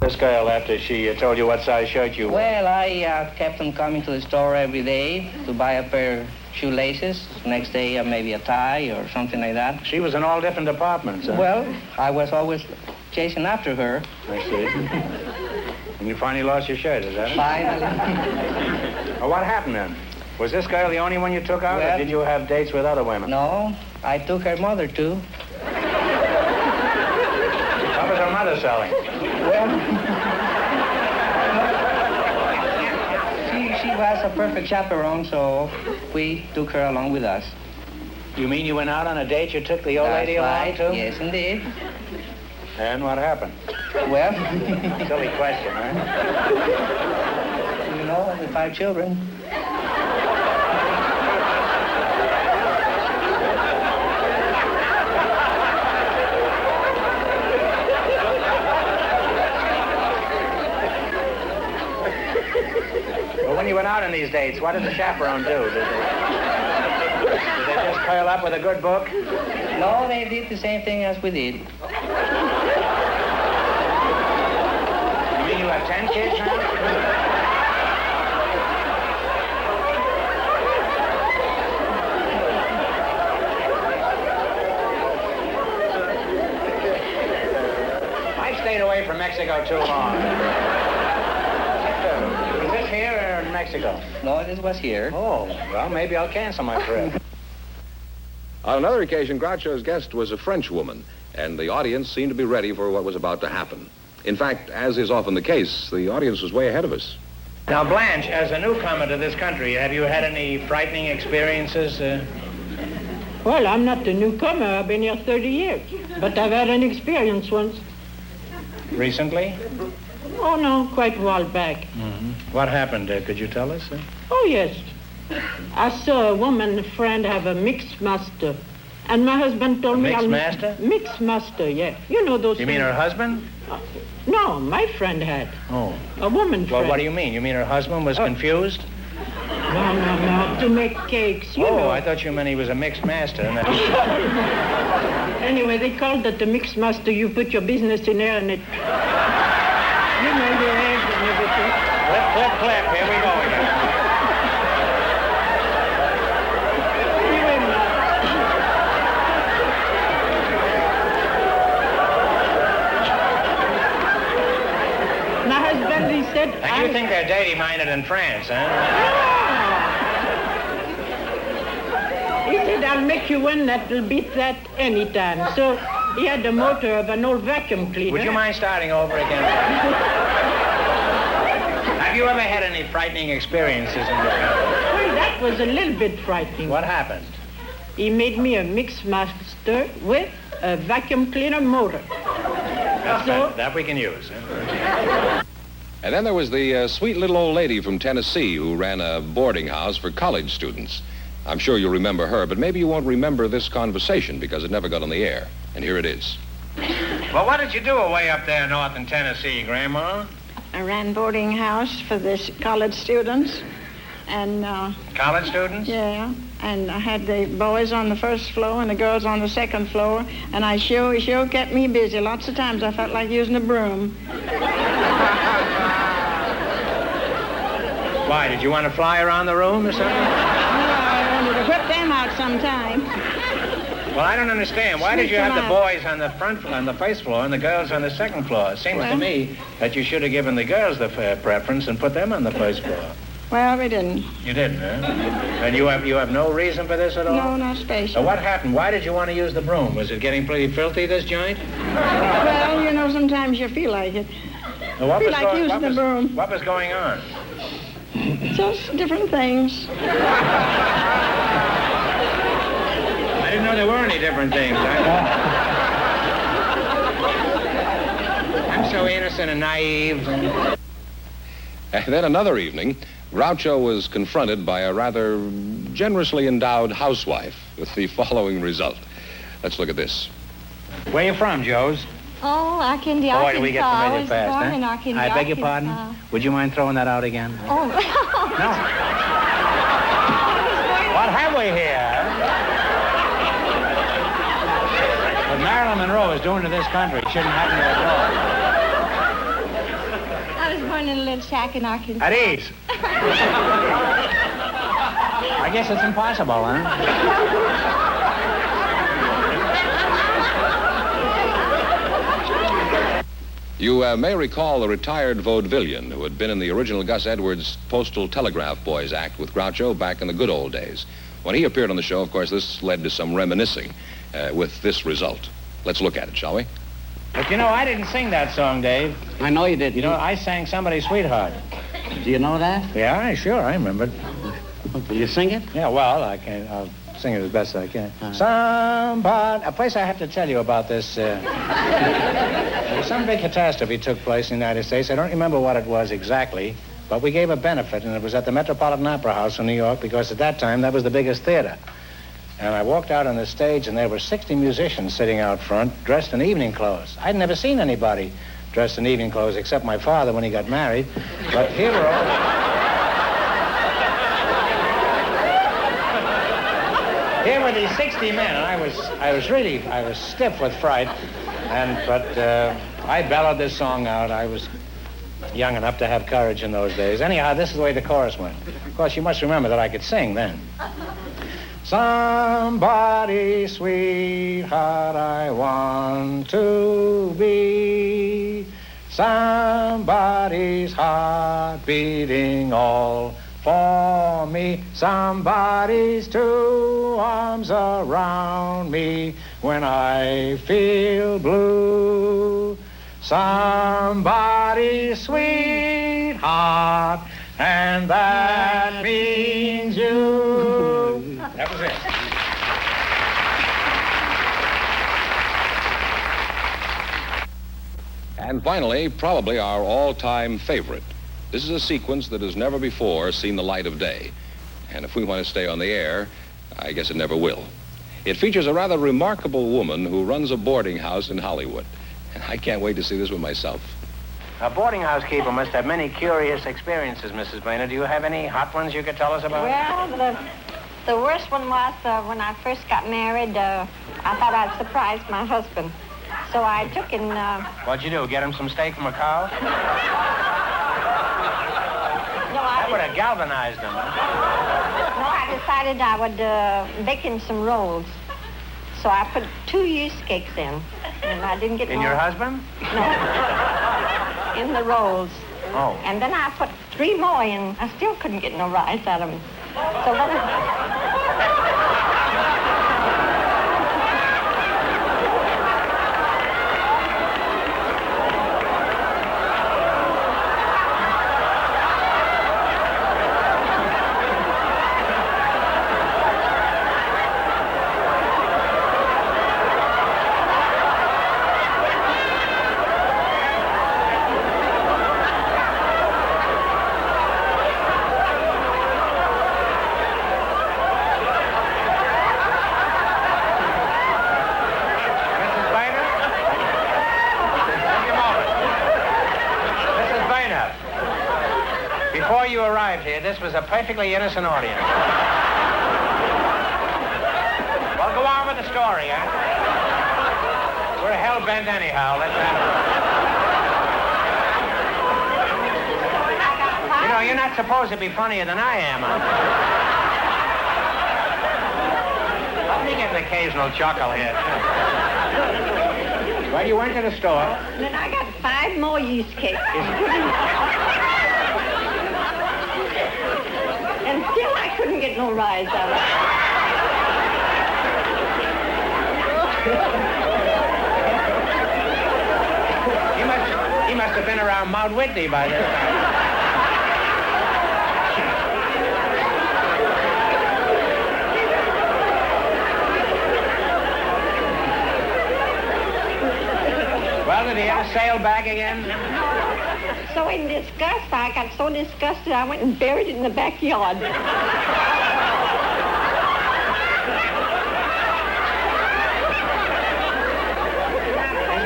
This girl, after she told you what size shirt you wore? Well, I kept on coming to the store every day to buy a pair of shoelaces. Next day, maybe a tie or something like that. She was in all different departments, huh? Well, I was always chasing after her. I see. And you finally lost your shirt, is that it? Finally. Well, what happened then? Was this girl the only one you took out, well, or did you have dates with other women? No, I took her mother, too. What was her mother selling? Well, she was a perfect chaperone, so we took her along with us. You mean you went out on a date, you took the old That's lady right. along, too? Yes, indeed. And what happened? Well... Silly question, huh? You know, with 5 children. Well, when you went out on these dates, what did the chaperone do? Did they just curl up with a good book? No, they did the same thing as we did. You mean you have 10 kids now? I stayed away from Mexico too long. Was this here or in Mexico? No, this was here. Oh, well, maybe I'll cancel my trip. On another occasion, Groucho's guest was a French woman, and the audience seemed to be ready for what was about to happen. In fact, as is often the case, the audience was way ahead of us. Now, Blanche, as a newcomer to this country, have you had any frightening experiences? Well, I'm not a newcomer. I've been here 30 years. But I've had an experience once. Recently? Oh, no, quite a while back. Mm-hmm. What happened? Could you tell us? Oh, yes. I saw a woman friend have a mixed master. And my husband told me... Mixed master? Mixed master, yeah. You know those You mean her husband? No, my friend had. Oh. A woman friend. Well, what do you mean? You mean her husband was confused? No, to make cakes, you know. I thought you meant he was a mixed master. And Anyway, they called it the mixed master. You put your business in there and it... You know, your eggs and everything. Clip, clip, clip. Here we go again. Anyway, my husband, he said... And you think they're dirty-minded in France, huh? He said, I'll make you one that'll beat that any time. So he had the motor of an old vacuum cleaner. Would you mind starting over again? Have you ever had any frightening experiences in your country? Well, that was a little bit frightening. What happened? He made me a mix master with a vacuum cleaner motor. That we can use, huh? And then there was the sweet little old lady from Tennessee who ran a boarding house for college students. I'm sure you'll remember her, but maybe you won't remember this conversation because it never got on the air. And here it is. Well, what did you do away up there north in Tennessee, Grandma? I ran boarding house for the college students, and College students? yeah, and I had the boys on the first floor and the girls on the second floor, and I sure kept me busy. Lots of times I felt like using a broom. Why, did you want to fly around the room or something? No, I wanted to whip them out sometime. Well, I don't understand. Why did you have the boys on the first floor and the girls on the second floor? It seems to me that you should have given the girls the preference and put them on the first floor. Well, we didn't. You didn't, huh? And you have no reason for this at all? No, not special. So what happened? Why did you want to use the broom? Was it getting pretty filthy, this joint? Well, you know, sometimes you feel like it. Well, feel like using the broom. What was going on? Just different things. I didn't know there were any different things. I'm so innocent and naive. And then another evening, Groucho was confronted by a rather generously endowed housewife with the following result. Let's look at this. Where you from, Joes? Oh, Arkansas. Boy, do we get familiar I was fast, born huh? in Arkansas. I beg your pardon? Would you mind throwing that out again? Oh. No. What have we here? What Marilyn Monroe is doing to this country shouldn't happen to us all. was born in a little shack in Arkansas. At ease. I guess it's impossible, huh? You may recall a retired vaudevillian who had been in the original Gus Edwards Postal Telegraph Boys act with Groucho back in the good old days. When he appeared on the show, of course, this led to some reminiscing with this result. Let's look at it, shall we? But you know, I didn't sing that song, Dave. I know you didn't. You know, I sang Somebody's Sweetheart. Do you know that? Yeah, sure, I remember. Will you sing it? Yeah, well, I'll sing it as best I can. Somebody, a place I have to tell you about this. Some big catastrophe took place in the United States. I don't remember what it was exactly, but we gave a benefit, and it was at the Metropolitan Opera House in New York, because at that time, that was the biggest theater. And I walked out on the stage, and there were 60 musicians sitting out front, dressed in evening clothes. I'd never seen anybody dressed in evening clothes, except my father when he got married. But here were all... Here were these 60 men, and I was stiff with fright, but I bellowed this song out. I was young enough to have courage in those days. Anyhow, this is the way the chorus went. Of course, you must remember that I could sing then. Somebody's sweetheart I want to be. Somebody's heart beating all for me. Somebody's two arms around me when I feel blue. Somebody's sweetheart, and that means you. That was it. And finally, probably our all-time favorite. This is a sequence that has never before seen the light of day. And if we want to stay on the air, I guess it never will. It features a rather remarkable woman who runs a boarding house in Hollywood. And I can't wait to see this one myself. A boarding house keeper must have many curious experiences, Mrs. Boehner. Do you have any hot ones you could tell us about? Well, the worst one was when I first got married. I thought I'd surprise my husband. So I took and... What'd you do, get him some steak from a cow? No, That would have galvanized him. No, I decided I would bake him some rolls. So I put 2 yeast cakes in, and I didn't get In more. your husband? No. In the rolls. Oh. And then I put 3 more in. I still couldn't get no rise out of them. So then Before you arrived here, this was a perfectly innocent audience. Well, go on with the story, huh? We're hell-bent anyhow. Let's have it. You know, you're not supposed to be funnier than I am, huh? Let me get an occasional chuckle here. Well, you went to the store. then I got 5 more yeast cakes. And still I couldn't get no rise out of it. He must have been around Mount Whitney by this time. Well, did he ever sail back again? So in disgust, I got so disgusted, I went and buried it in the backyard. Isn't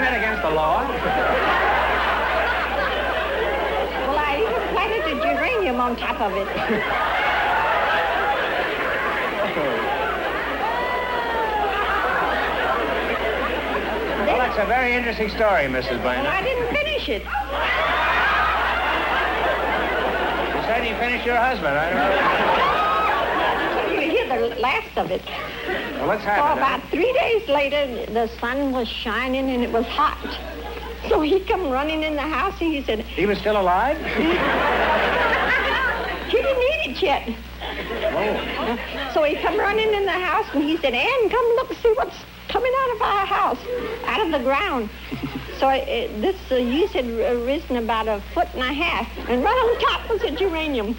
that against the law? Well, I even planted a geranium on top of it. Well, that's a very interesting story, Mrs. Well, Boehner. I didn't finish it. didn't you finish your husband? I don't know. You hear the last of it. Well, let's So have it. about 3 days later, the sun was shining and it was hot. So he come running in the house and he said, He was still alive? he didn't eat it yet. So he come running in the house and he said, Ann, come look, see what's coming out of our house, out of the ground. So this yeast had risen about 1.5 foot, and right on top was a geranium. So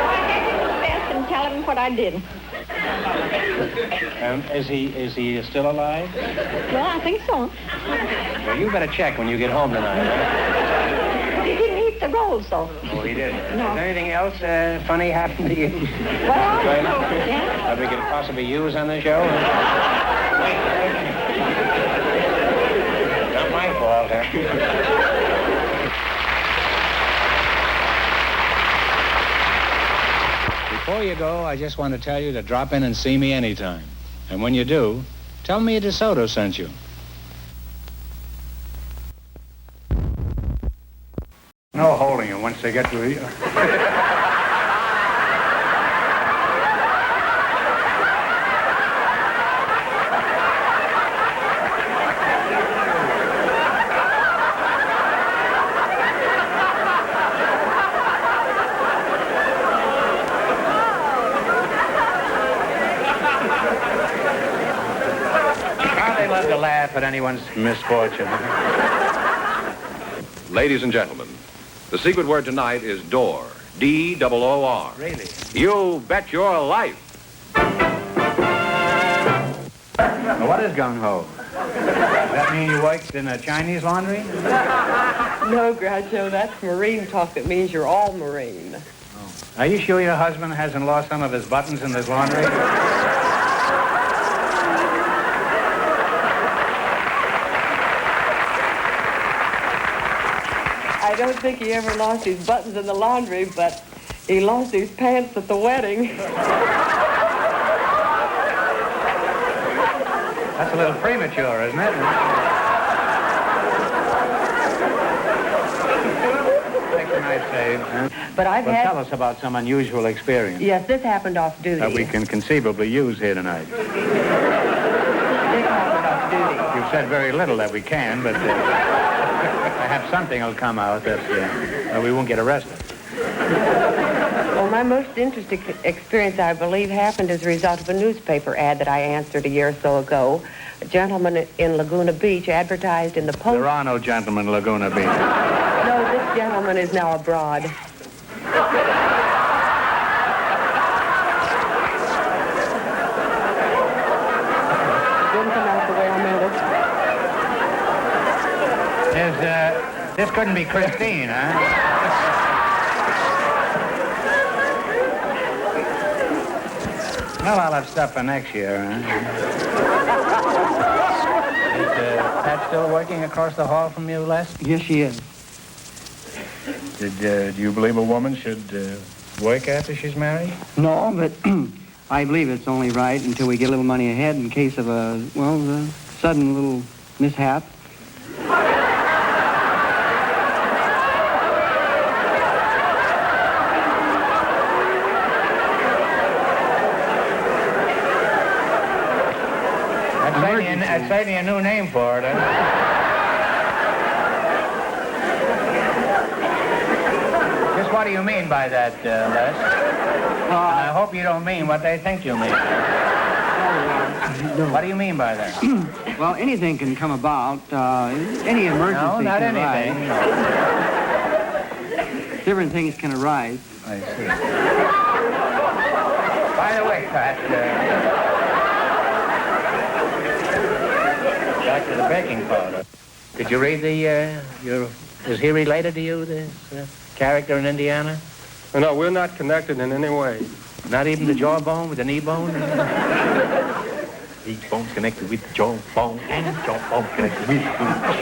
I had to confess and tell him what I did. Is he still alive? Well, I think so. Well, you better check when you get home tonight. Huh? He didn't eat the rolls, though. Oh, he didn't. No. Is anything else funny happened to you? Well, yeah. That we could possibly use on the show? Not my fault, huh? Before you go, I just want to tell you to drop in and see me anytime. And when you do, tell me DeSoto sent you. No holding them once they get to you. Love to laugh at anyone's misfortune. Ladies and gentlemen, the secret word tonight is door. D-O-O-R. Really? You bet your life. Now, what is gung-ho? Does that mean you worked in a Chinese laundry? No, Groucho, that's marine talk. That means you're all marine. Are you sure your husband hasn't lost some of his buttons in this laundry? I don't think he ever lost his buttons in the laundry, but he lost his pants at the wedding. That's a little premature, isn't it? Makes a nice save. Huh? But I've Well, had... tell us about some unusual experience Yes, this happened off duty. that we can conceivably use here tonight. This happened off duty. You've said very little that we can, but perhaps something will come out that we won't get arrested. Well, my most interesting experience, I believe, happened as a result of a newspaper ad that I answered a year or so ago. A gentleman in Laguna Beach advertised in the Post... There are no gentlemen in Laguna Beach. No, this gentleman is now abroad. Didn't come out the way I meant it. This couldn't be Christine, huh? Well, I'll have stuff for next year, huh? Is Pat still working across the hall from you, Les? Yes, she is. Do you believe a woman should work after she's married? No, but I believe it's only right until we get a little money ahead in case of a sudden little mishap. That's certainly a new name for it, huh? Just what do you mean by that, Les? Well, I hope you don't mean what they think you mean. No. What do you mean by that? Well, anything can come about. Any emergency No, not can anything. arise. Different things can arise. I see. By the way, Pat, back to the baking powder. Did you read is he related to you, this character in Indiana? No, we're not connected in any way. Not even the jawbone with the knee bone? Knee bone's connected with the jawbone, and jawbone connected with the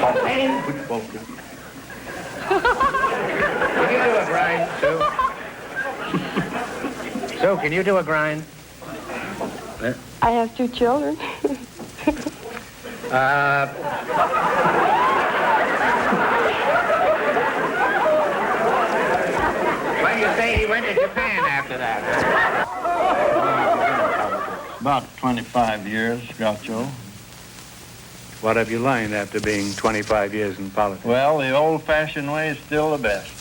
bone, and with bone. Can you do a grind, Sue? Sue, can you do a grind? I have 2 children. say he went to Japan after that. About 25 years, Groucho. What have you learned after being 25 years in politics? Well, the old-fashioned way is still the best.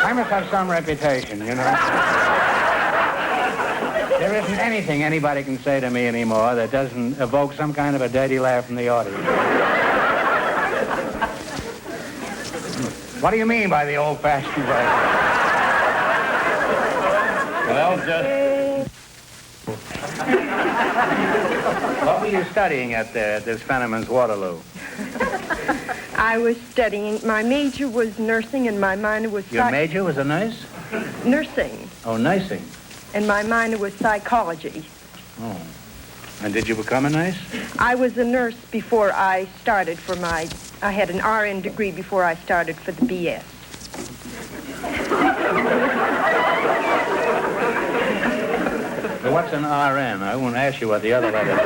I must have some reputation, you know. There isn't anything anybody can say to me anymore that doesn't evoke some kind of a dirty laugh from the audience. What do you mean by the old-fashioned way? Well, just... What were you studying at this Fenneman's Waterloo? I was studying. My major was nursing, and my minor was Your major was a nurse? nursing, Oh, nursing. and my minor was psychology. Oh. And did you become a nurse? I was a nurse before I started for my. I had an RN degree before I started for the BS. Well, what's an RN? I won't ask you what the other letter is.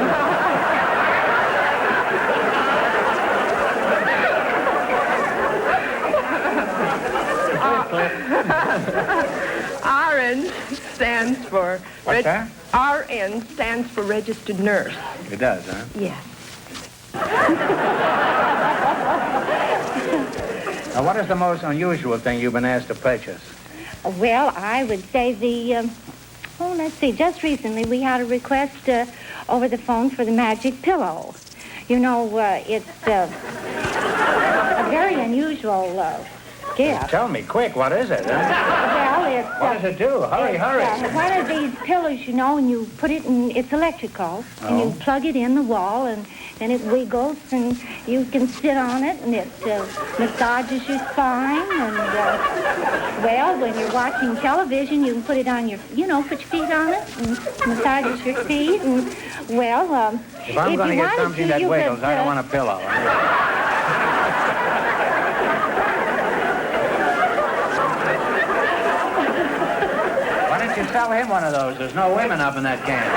RN stands for... What's that? RN stands for registered nurse. It does, huh? Yes. Now, what is the most unusual thing you've been asked to purchase? Well, I would say let's see, just recently we had a request over the phone for the magic pillow. You know, it's a very unusual gift. Tell me, quick, what is it? Huh? Well, it's... What does it do? Hurry, hurry. One of these pillows, you know, and you put it in, it's electrical, and you plug it in the wall, and then it wiggles, and you can sit on it, and it massages your spine, and, well, when you're watching television, you can put it on your, put your feet on it, and massages your feet, and, well, if I'm going to get something that wiggles, I don't want a pillow. Why don't you sell him one of those? There's no women up in that camp.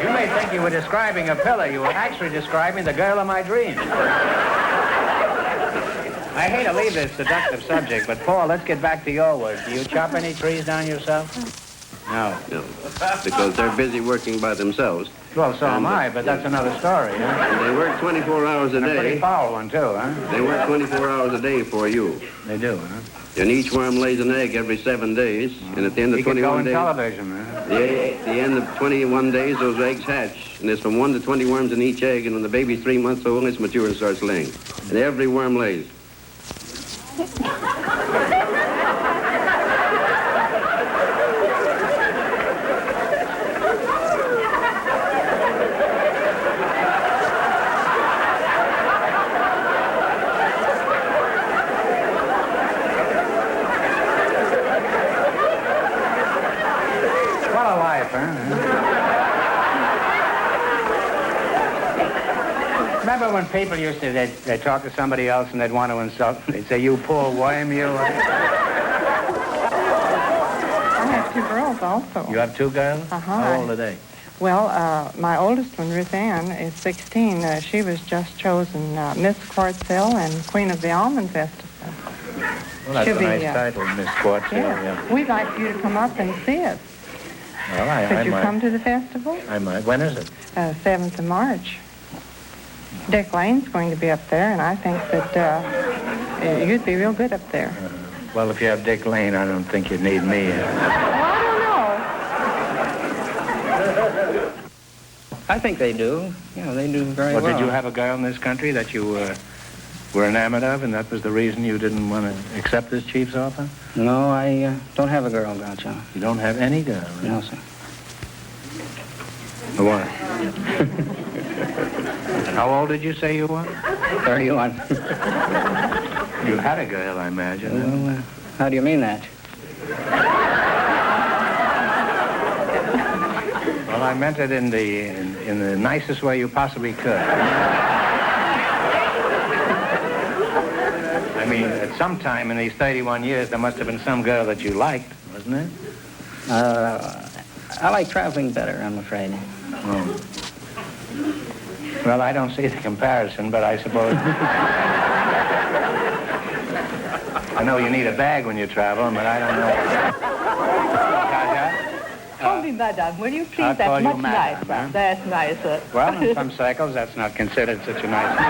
You may think you were describing a pillow. You were actually describing the girl of my dreams. I hate to leave this seductive subject, but Paul, let's get back to your work. Do you chop any trees down yourself? No. No, because they're busy working by themselves. Well, so am I, but that's another story, huh? And they work 24 hours a And a pretty day. foul one, too, huh? They work 24 hours a day for you. They do, huh? And each worm lays an egg every 7 days. And at the end of You can go 21 in days... television, huh? At the end of 21 days, those eggs hatch. And there's from 1 to 20 worms in each egg. And when the baby's 3 months old, it's mature and starts laying. And every worm lays. What a life, huh? Remember when people used to, they'd talk to somebody else and they'd want to insult them? They'd say, you poor worm, you... I have 2 girls also. You have 2 girls? Uh-huh. How old are they? Well, my oldest one, Ruth Ann, is 16. She was just chosen Miss Quartzville and Queen of the Almond Festival. Well, that's She'll a be, nice title, Miss Quartzville, yeah. We'd like you to come up and see it. Well, I Could you might. come to the festival? I might. When is it? 7th of March. Dick Lane's going to be up there, and I think that you'd be real good up there. Well, if you have Dick Lane, I don't think you'd need me. I don't know. I think they do. Yeah, they do very well. Did you have a girl in this country that you were enamored of, and that was the reason you didn't want to accept this chief's offer? No, I don't have a girl, Groucho. You don't have any girl? Right? No, sir. What? How old did you say you were? 31. You had a girl, I imagine. Well, how do you mean that? Well, I meant it in the nicest way you possibly could. I mean, at some time in these 31 years, there must have been some girl that you liked, wasn't there? I like traveling better, I'm afraid. Oh. Well, I don't see the comparison, but I suppose... I know you need a bag when you travel, but I don't know. Call me madam, will you please? I'll call That's you much madam, nicer. huh? That's nicer. Well, in some circles, that's not considered such a nice thing.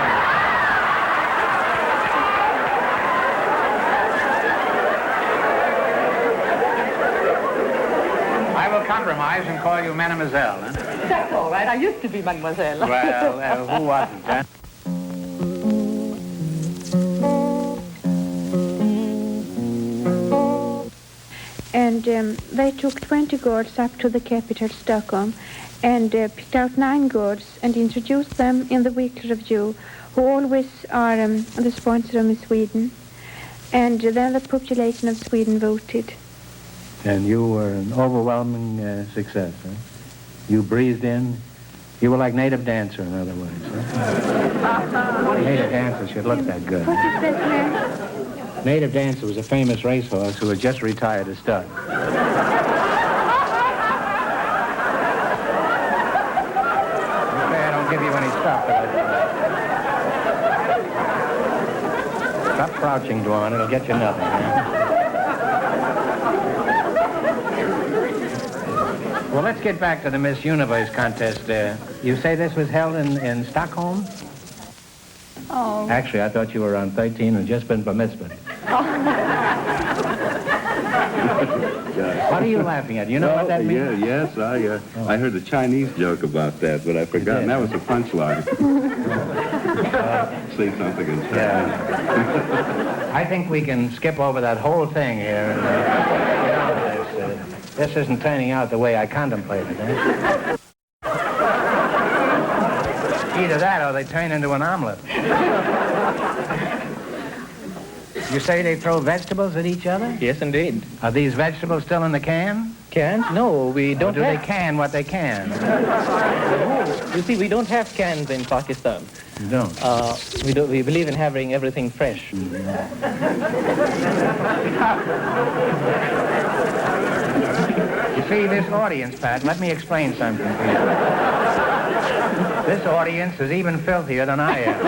I will compromise and call you mademoiselle, huh? That's all right. I used to be mademoiselle. Well, who wasn't, huh? And they took 20 girls up to the capital, Stockholm, and picked out 9 girls and introduced them in the weekly review, who always are the sponsor of Miss Sweden. And then the population of Sweden voted. And you were an overwhelming success, huh? You breezed in. You were like native dancer, in other words, huh? Native dancer should look that good. What is that, man? Native Dancer was a famous racehorse who had just retired as stud. Okay, I don't give you any stuff. Stop crouching, Dwan. It'll get you nothing. Man. Well, let's get back to the Miss Universe contest. You say this was held in Stockholm? Oh. Actually, I thought you were around 13 and just been bar mitzvahed. What are you laughing at? You know what that means? Yes, I heard a Chinese joke about that, but I forgot. That was a punchline. Say something in Chinese. Yeah. I think we can skip over that whole thing here. This isn't turning out the way I contemplated, eh? Either that or they turn into an omelet. You say they throw vegetables at each other? Yes, indeed. Are these vegetables still in the can? Cans? No, we don't Or do they can what they can? You see, we don't have cans in Pakistan. You don't? We believe in having everything fresh. You see, this audience, Pat, let me explain something to you. This audience is even filthier than I am.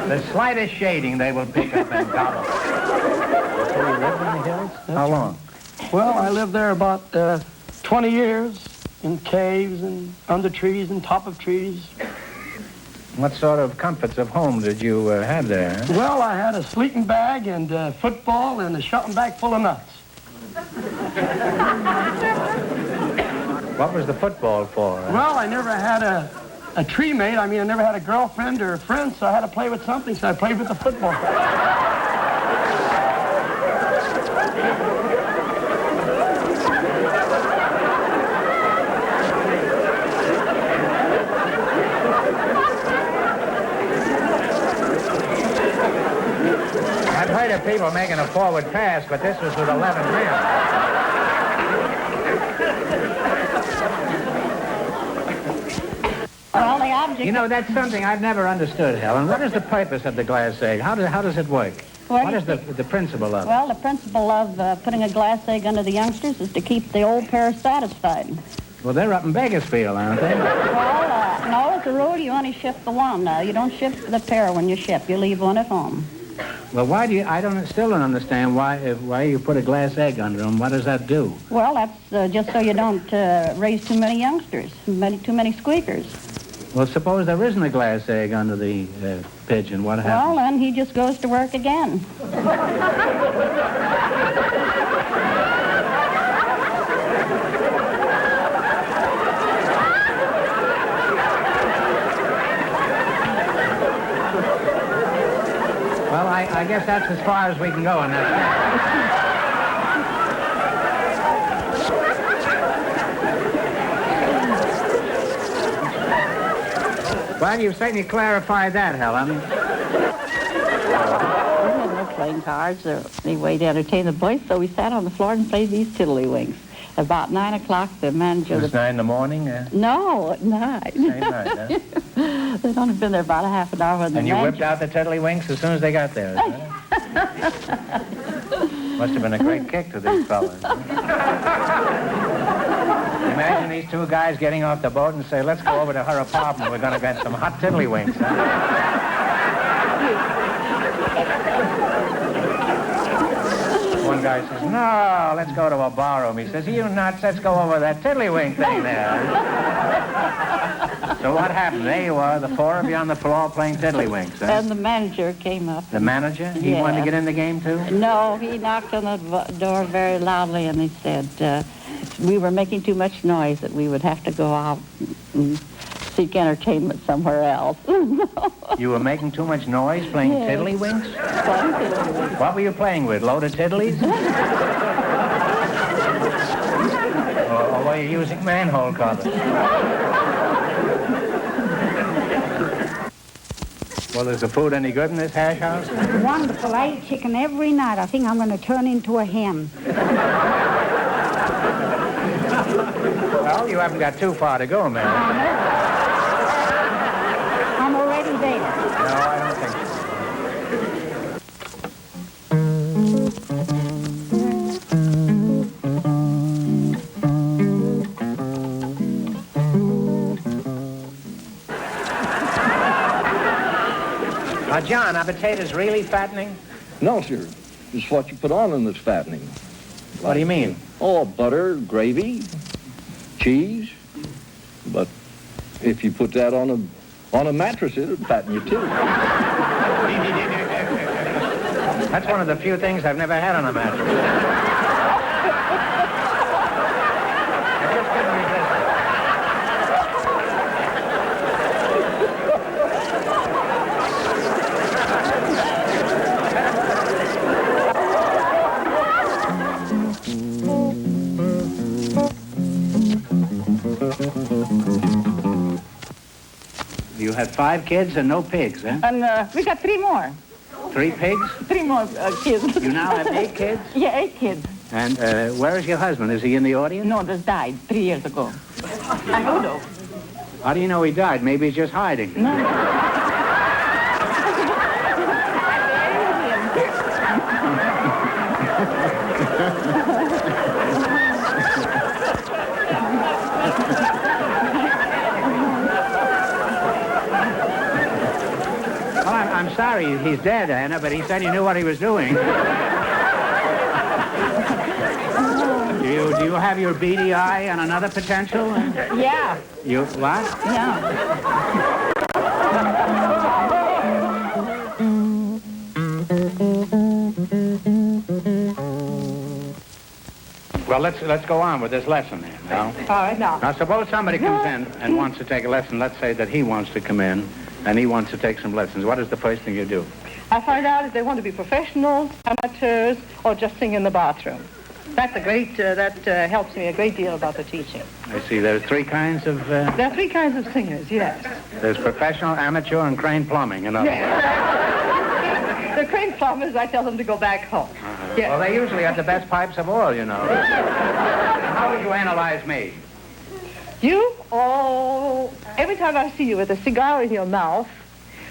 The slightest shading they will pick up and gobble. So you lived in the hills? How long? Well, I lived there about 20 years in caves and under trees and top of trees. What sort of comforts of home did you have there? Huh? Well, I had a sleeping bag and football and a shopping bag full of nuts. What was the football for? Well, I never had a tree mate. I mean, I never had a girlfriend or a friend, so I had to play with something, so I played with the football. I've heard of people making a forward pass, but this was with 11 men. Well, the object... You know, that's something I've never understood, Helen. What is the purpose of the glass egg? How does it work? What is the principle of it? Well, the principle of putting a glass egg under the youngsters is to keep the old pair satisfied. Well, they're up in Bakersfield, aren't they? Well, no, as a rule, you only ship the one now. You don't ship the pair when you ship. You leave one at home. Well, why do you... still don't understand why you put a glass egg under them. What does that do? Well, that's just so you don't raise too many youngsters, too many squeakers. Well, suppose there isn't a glass egg under the pigeon. What happens? Well, then he just goes to work again. Well, I guess that's as far as we can go in that. Well, you've certainly clarified that, Helen. We had no playing cards or any way to entertain the boys, so we sat on the floor and played these tiddlywinks. About 9 o'clock, the manager... It was 9 in the morning? No, at night. Same night, huh? They'd only been there about a half an hour when the And you manager... whipped out the tiddlywinks as soon as they got there, is that it? Must have been a great kick to these fellas. Imagine these two guys getting off the boat and say, let's go over to her apartment. We're going to get some hot tiddlywinks. One guy says, no, let's go to a barroom. He says, you nuts, let's go over that tiddlywink thing there. So what happened? There you are, the four of you on the floor playing tiddlywinks. Huh? And the manager came up. The manager? He wanted to get in the game, too? No, he knocked on the door very loudly, and he said we were making too much noise, that we would have to go out and seek entertainment somewhere else. You were making too much noise playing tiddlywinks? Playing tiddlywinks. What were you playing with, loaded tiddlies? or were you using manhole covers? Well, is the food any good in this hash house? Wonderful. I eat chicken every night. I think I'm going to turn into a hen. Well, you haven't got too far to go, man. I'm already there. No, I don't think so. John, are potatoes really fattening? No, sir. It's what you put on them that's fattening. What do you mean? Oh, butter, gravy, cheese. But if you put that on a mattress, it'll fatten you too. That's one of the few things I've never had on a mattress. You had 5 kids and no pigs, huh? And we got 3 more. 3 pigs? 3 more kids. You now have 8 kids? Yeah, 8 kids. And where is your husband? Is he in the audience? No, just died 3 years ago. I know though. How do you know he died? Maybe he's just hiding. No. I'm sorry he's dead, Anna, but he said he knew what he was doing. Do you have your beady eye on another potential? Yeah. You what? Yeah. Well, let's go on with this lesson then, now. All right, now. Now, suppose somebody comes in and wants to take a lesson. Let's say that he wants to come in and he wants to take some lessons. What is the first thing you do? I find out if they want to be professionals, amateurs, or just sing in the bathroom. That's a great, that helps me a great deal about the teaching. I see. There's 3 kinds of... There are 3 kinds of singers, yes. There's professional, amateur, and crane plumbing, in other words. The crane plumbers, I tell them to go back home. Yes. Well, they usually have the best pipes of all, you know. How would you analyze me? You? Oh, every time I see you with a cigar in your mouth,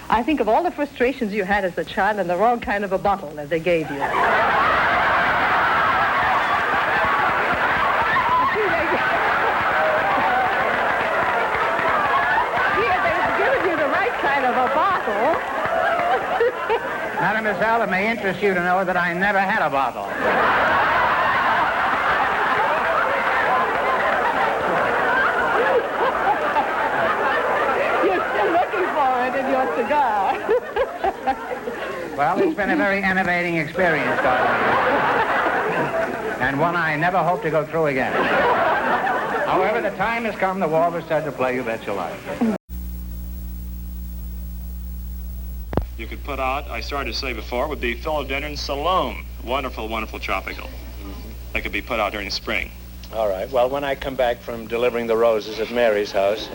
I think of all the frustrations you had as a child and the wrong kind of a bottle that they gave you. Mademoiselle, it may interest you to know that I never had a bottle. You're still looking for it in your cigar. Well, it's been a very enervating experience, darling. And one I never hope to go through again. However, the time has come, the war was said to play You Bet Your Life. You could put out, I started to say before, would be philodendron salome. Wonderful, wonderful tropical. That could be put out during the spring. All right. Well, when I come back from delivering the roses at Mary's house,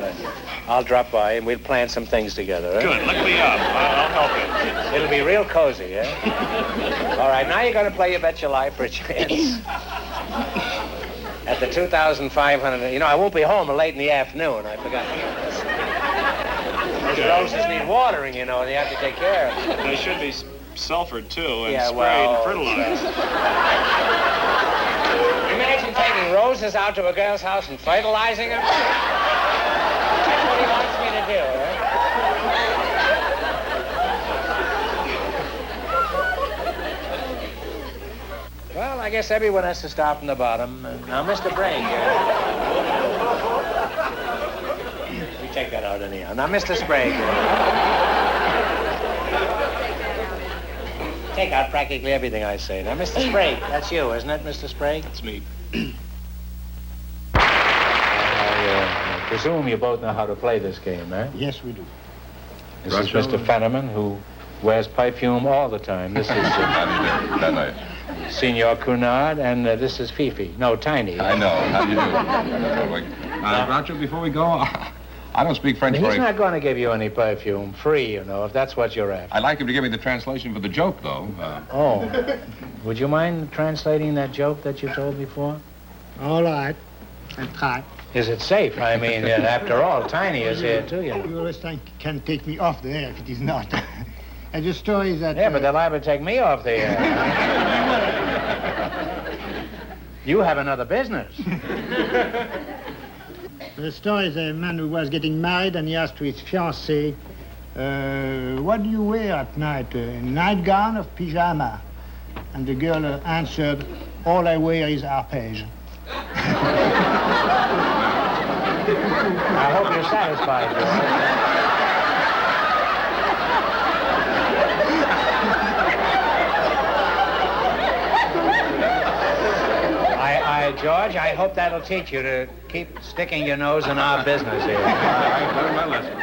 I'll drop by and we'll plan some things together. Eh? Good. Look me up. I'll help you. It'll be real cozy, eh? All right. Now you're going to play You Bet Your Life for a chance. at the 2,500. You know, I won't be home till late in the afternoon. I forgot. Those roses need watering, you know, and you have to take care of them. They should be sulfured, too, and Yeah, sprayed well, and fertilized. Imagine taking roses out to a girl's house and fertilizing them. That's what he wants me to do, huh? Well, I guess everyone has to start from the bottom. Now, Mr. Bragg, we take that out anyhow. Now, Mr. Sprague, take out practically everything I say. Now, Mr. Sprague, that's you, isn't it, Mr. Sprague? It's me. I presume you both know how to play this game, eh? Yes, we do. This is Mr. Fenneman, who wears perfume all the time. This is Senor Cunard, and this is Fifi. No, Tiny. I know. How do you do? Groucho, before we go, I don't speak French He's not going to give you any perfume, free, you know, if that's what you're after. I'd like him to give me the translation for the joke, though. Oh. Would you mind translating that joke that you told before? All right. I'll try. Is it safe? I mean, after all, Tiny is here, too, you know. You always can take me off the air if it is not. And the story is that... Yeah, but they'll liable to take me off the air. You have another business. The story is a man who was getting married and he asked to his fiancée, what do you wear at night, a nightgown or pyjama? And the girl answered, all I wear is arpège. I hope you're satisfied, George. George, I hope that'll teach you to keep sticking your nose in our business here. I've learned my lesson.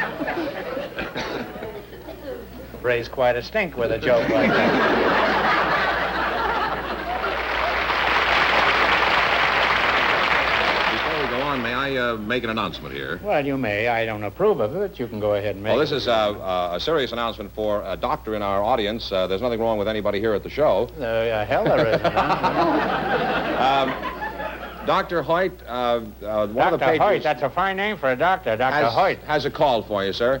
Raise quite a stink with a joke like that. Before we go on, may I make an announcement here? Well, you may. I don't approve of it. You can go ahead and make Well, this is a serious announcement for a doctor in our audience. There's nothing wrong with anybody here at the show. Hell there isn't. Dr. Hoyt, one of the Dr. pages... Hoyt, that's a fine name for a doctor, Dr. Hoyt. Has a call for you, sir.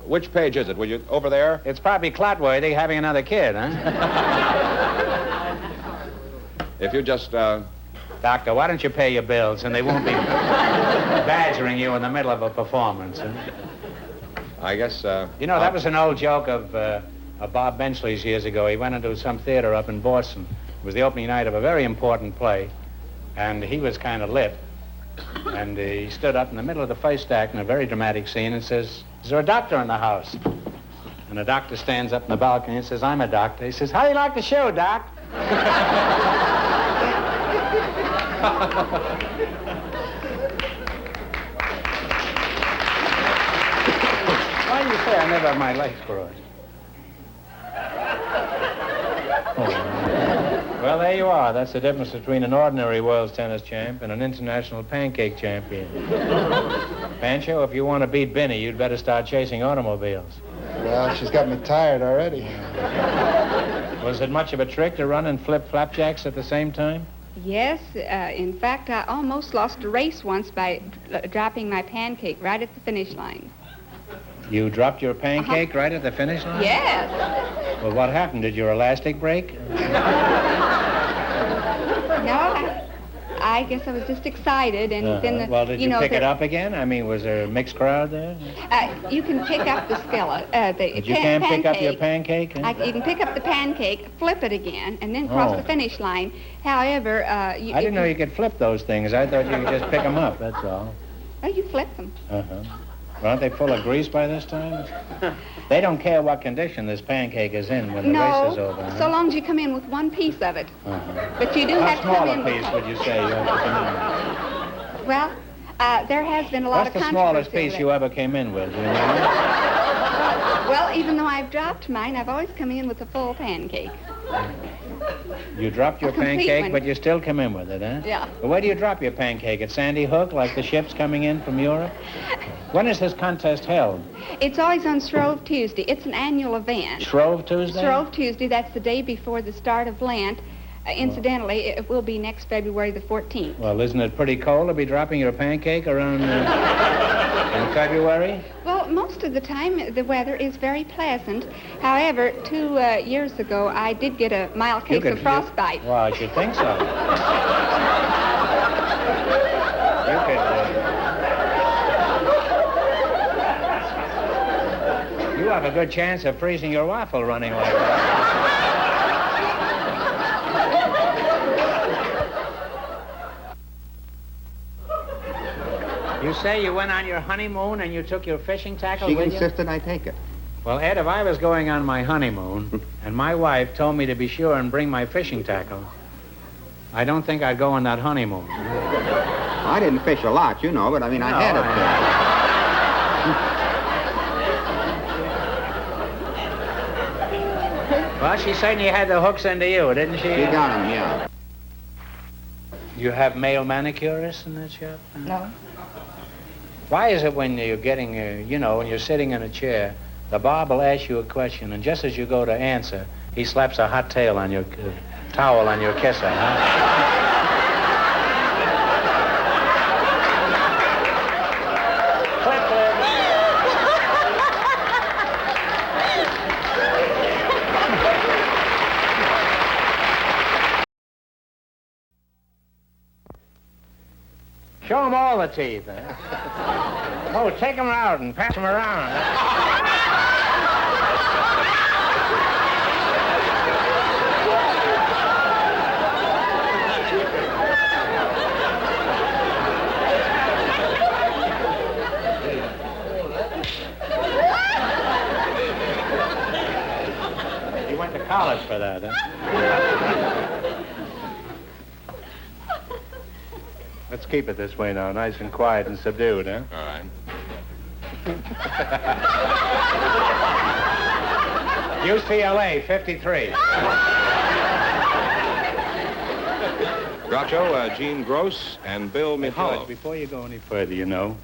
Which page is it? Will you over there? It's probably Clotworthy having another kid, huh? If you just... Doctor, why don't you pay your bills and they won't be badgering you in the middle of a performance, huh? I guess... You know, that was an old joke of Bob Benchley's years ago. He went into some theater up in Boston. It was the opening night of a very important play. And he was kind of lit. And he stood up in the middle of the first act in a very dramatic scene and says, is there a doctor in the house? And the doctor stands up in the balcony and says, I'm a doctor. He says, how do you like the show, Doc? Why do you say I never have my legs crossed? Well, there you are. That's the difference between an ordinary world's tennis champ and an international pancake champion. Pancho, if you want to beat Benny, you'd better start chasing automobiles. Well, she's got me tired already. Was it much of a trick to run and flip flapjacks at the same time? Yes. In fact, I almost lost a race once by dropping my pancake right at the finish line. You dropped your pancake right at the finish line? Yes. Well, what happened? Did your elastic break? No, I guess I was just excited, and then well, did you pick it up again? I mean, was there a mixed crowd there? You can pick up the skillet. You can't pick up your pancake? Huh? You can pick up the pancake, flip it again, and then cross the finish line. However, I didn't know you could flip those things. I thought you could just pick them up, that's all. Oh, you flip them. Uh-huh. Well, aren't they full of grease by this time? They don't care what condition this pancake is in when the race is over. No, so long as you come in with one piece of it. Uh-huh. But you do have to come in How small a piece would you say you have to come in? Well, there has been a lot of controversy. What's the smallest piece you ever came in with, do you know? Well, even though I've dropped mine, I've always come in with a full pancake. You dropped your pancake, but you still come in with it, huh? Yeah. But where do you drop your pancake? At Sandy Hook, like the ships coming in from Europe? When is this contest held? It's always on Shrove Tuesday. It's an annual event. Shrove Tuesday? Shrove Tuesday. That's the day before the start of Lent. Incidentally, it will be next February the 14th. Well, isn't it pretty cold to be dropping your pancake around in February? Well, most of the time the weather is very pleasant. However, 2 years ago I did get a mild case of frostbite. Well, I should think so. You have a good chance of freezing your waffle running like that. You say you went on your honeymoon and you took your fishing tackle She with you? insisted I take it. Well, Ed, if I was going on my honeymoon and my wife told me to be sure and bring my fishing tackle, I don't think I'd go on that honeymoon. I didn't fish a lot, you know, but I mean, I had it. Well, she certainly had the hooks into you, didn't she? She got them, yeah. You have male manicurists in that shop? No. Why is it when you're getting, when you're sitting in a chair, the Bob will ask you a question, and just as you go to answer, he slaps a hot towel on your kisser, huh? Show them all the teeth. Oh, take them out and pass them around. You went to college for that, huh? Let's keep it this way now, nice and quiet and subdued, huh? All right. UCLA, 53. Groucho, Gene Gross, and Bill Mihalov. Before you go any further,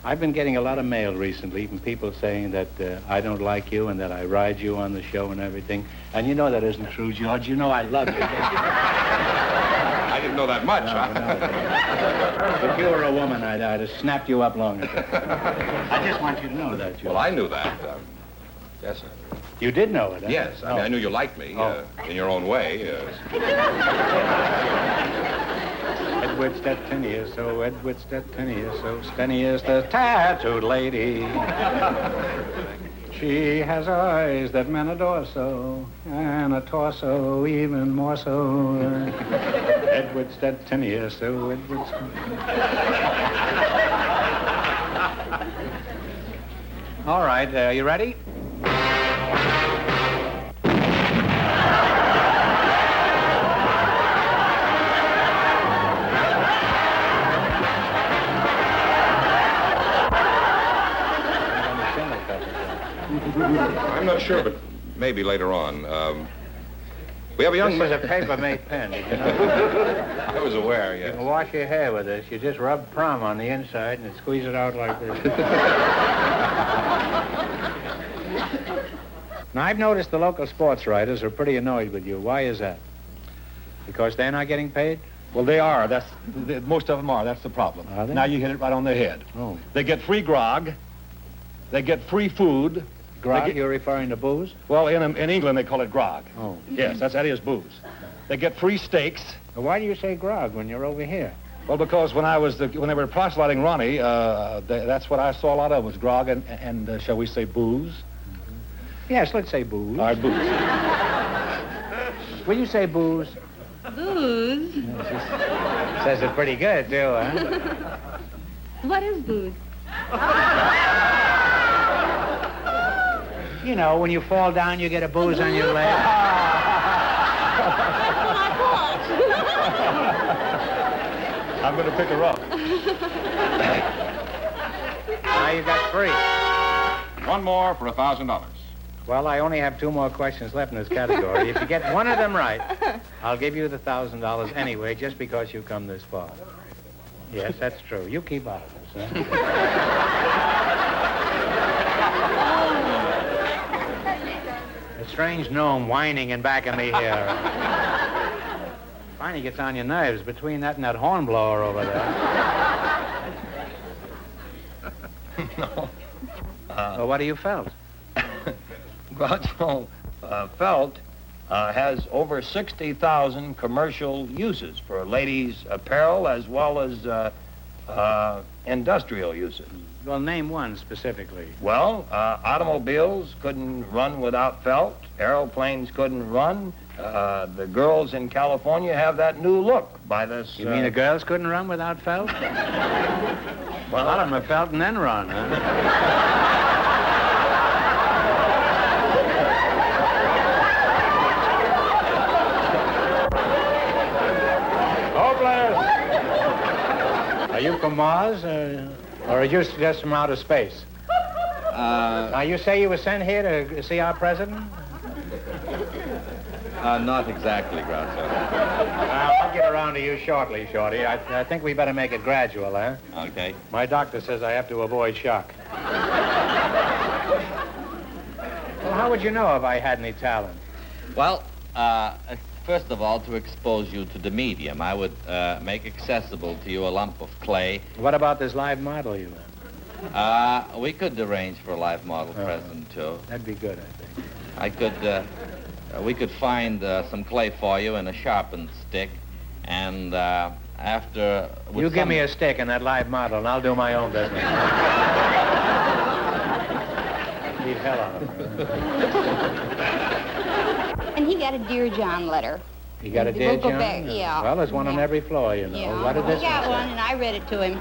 I've been getting a lot of mail recently from people saying that I don't like you and that I ride you on the show and everything. And you know that isn't true, George. You know I love you. I didn't know that much, huh? If you were a woman, I'd have snapped you up long ago. I just want you to know that, George. Well, I knew that. Yes, sir. You did know it, huh? Yes. I mean, I knew you liked me in your own way. Edward's that tinny is so, Edward's that tinny is so, Stenny is the tattooed lady. She has eyes that men adore so, and a torso even more so. Edward's that tinny is so, Edward's... All right, you ready? I'm not sure, but maybe later on. We have a young man. This is a paper-made pen, did you know? I was aware, yes. You can wash your hair with this. You just rub prom on the inside and squeeze it out like this. Now, I've noticed the local sports writers are pretty annoyed with you. Why is that? Because they're not getting paid? Well, they are. Most of them are. That's the problem. Are they? Now you hit it right on the head. Oh. They get free grog. They get free food. Grog, you're referring to booze? Well, in England, they call it grog. Oh. Yes, that is booze. They get free steaks. Well, why do you say grog when you're over here? Well, because when they were proselyting Ronnie, that's what I saw a lot of was grog and shall we say, booze? Mm-hmm. Yes, let's say booze. All right, booze. Will you say booze? Booze? Yes, says it pretty good, too, huh? What is booze? You know, when you fall down, you get a booze on your leg. I'm going to pick her up. Now you got three. One more for $1,000. Well, I only have two more questions left in this category. If you get one of them right, I'll give you the $1,000 anyway, just because you've come this far. Yes, that's true. You keep out of this, A strange gnome whining in back of me here. Finally gets on your nerves between that and that hornblower over there. No. Well, what do you felt? Groucho felt has over 60,000 commercial uses for ladies' apparel as well as industrial uses. Well, name one specifically. Well, automobiles couldn't run without felt. Aeroplanes couldn't run. The girls in California have that new look by this... You mean the girls couldn't run without felt? Well, a lot of them have felt and then run, huh? Are you from Mars, or are you just from outer space? Now, you say you were sent here to see our president? Not exactly, Groucho. I'll get around to you shortly, Shorty. I think we better make it gradual, eh? Okay. My doctor says I have to avoid shock. Well, how would you know if I had any talent? Well, first of all, to expose you to the medium, I would make accessible to you a lump of clay. What about this live model you have? We could arrange for a live model present, too. That'd be good, I think. I could, we could find some clay for you and a sharpened stick, and after... You give me a stick and that live model, and I'll do my own business. Leave hell out of it. And he got a Dear John letter. You got a Dear John? Yeah. Well, there's one on every floor, you know. Yeah. What did this He got one, and I read it to him.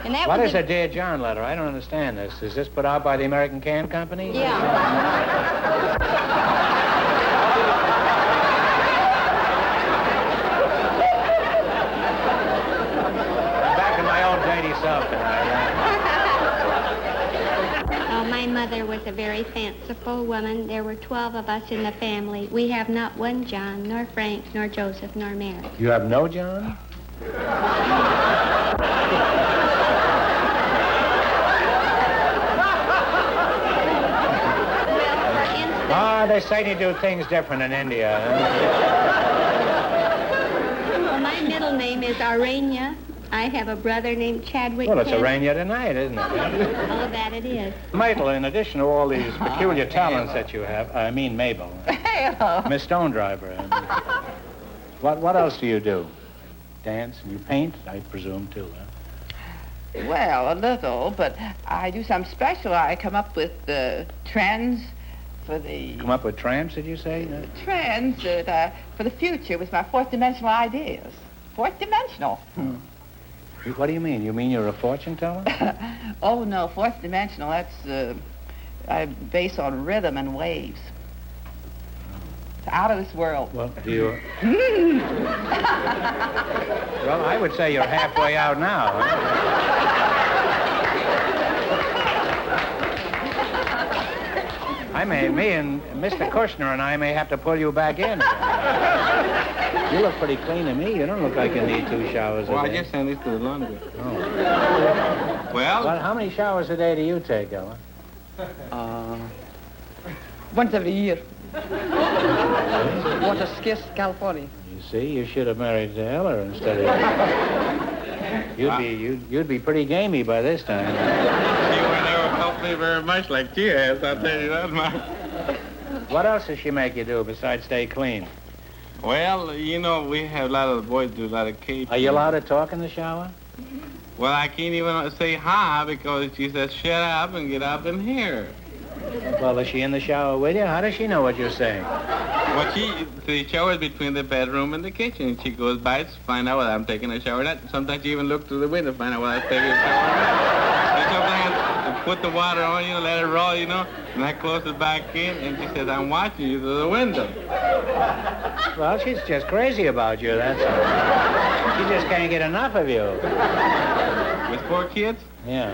And that What was is a Dear John letter? I don't understand this. Is this put out by the American Can Company? Yeah. I'm back to my own dirty self tonight. My mother was a very fanciful woman. There were 12 of us in the family. We have not one John, nor Frank, nor Joseph, nor Mary. You have no John? They say they do things different in India. Well, my middle name is Arania. I have a brother named Chadwick. Well, it's Arania tonight, isn't it? Oh, that it is. Mabel, in addition to all these peculiar talents that you have, I mean Mabel. Miss Stone Driver. What else do you do? Dance and you paint, I presume, too, huh? Well, a little, but I do some special. I come up with trends for the... Come up with trends, did you say? Trends for the future with my fourth-dimensional ideas. Fourth-dimensional. What do you mean? You mean you're a fortune teller? Oh, no, fourth-dimensional, that's... I base on rhythm and waves. It's out of this world. Well, do you... Well, I would say you're halfway out now. Me and Mr. Kushner and I may have to pull you back in. You look pretty clean to me. You don't look like you need 2 showers a day. Well, I just send this to the laundry. Oh. Well, how many showers a day do you take, Ella? Once every year. Want to kiss California. You see, you should have married Ella instead of... You'd be pretty gamey by this time. She would never help me very much like she has, I'll tell you that, Mark. What else does she make you do besides stay clean? Well, you know, we have a lot of the boys do a lot of cake. Are you allowed to talk in the shower? Well, I can't even say hi because she says, shut up and get up in here. Well, is she in the shower with you? How does she know what you're saying? Well, the shower is between the bedroom and the kitchen. She goes by to find out whether I'm taking a shower or not. Sometimes she even looks through the window to find out whether I'm taking a shower or not. And sometimes I put the water on, let it roll, and I close it back in, and she says, I'm watching you through the window. Well, she's just crazy about you, that's all. She just can't get enough of you. With 4 kids? Yeah.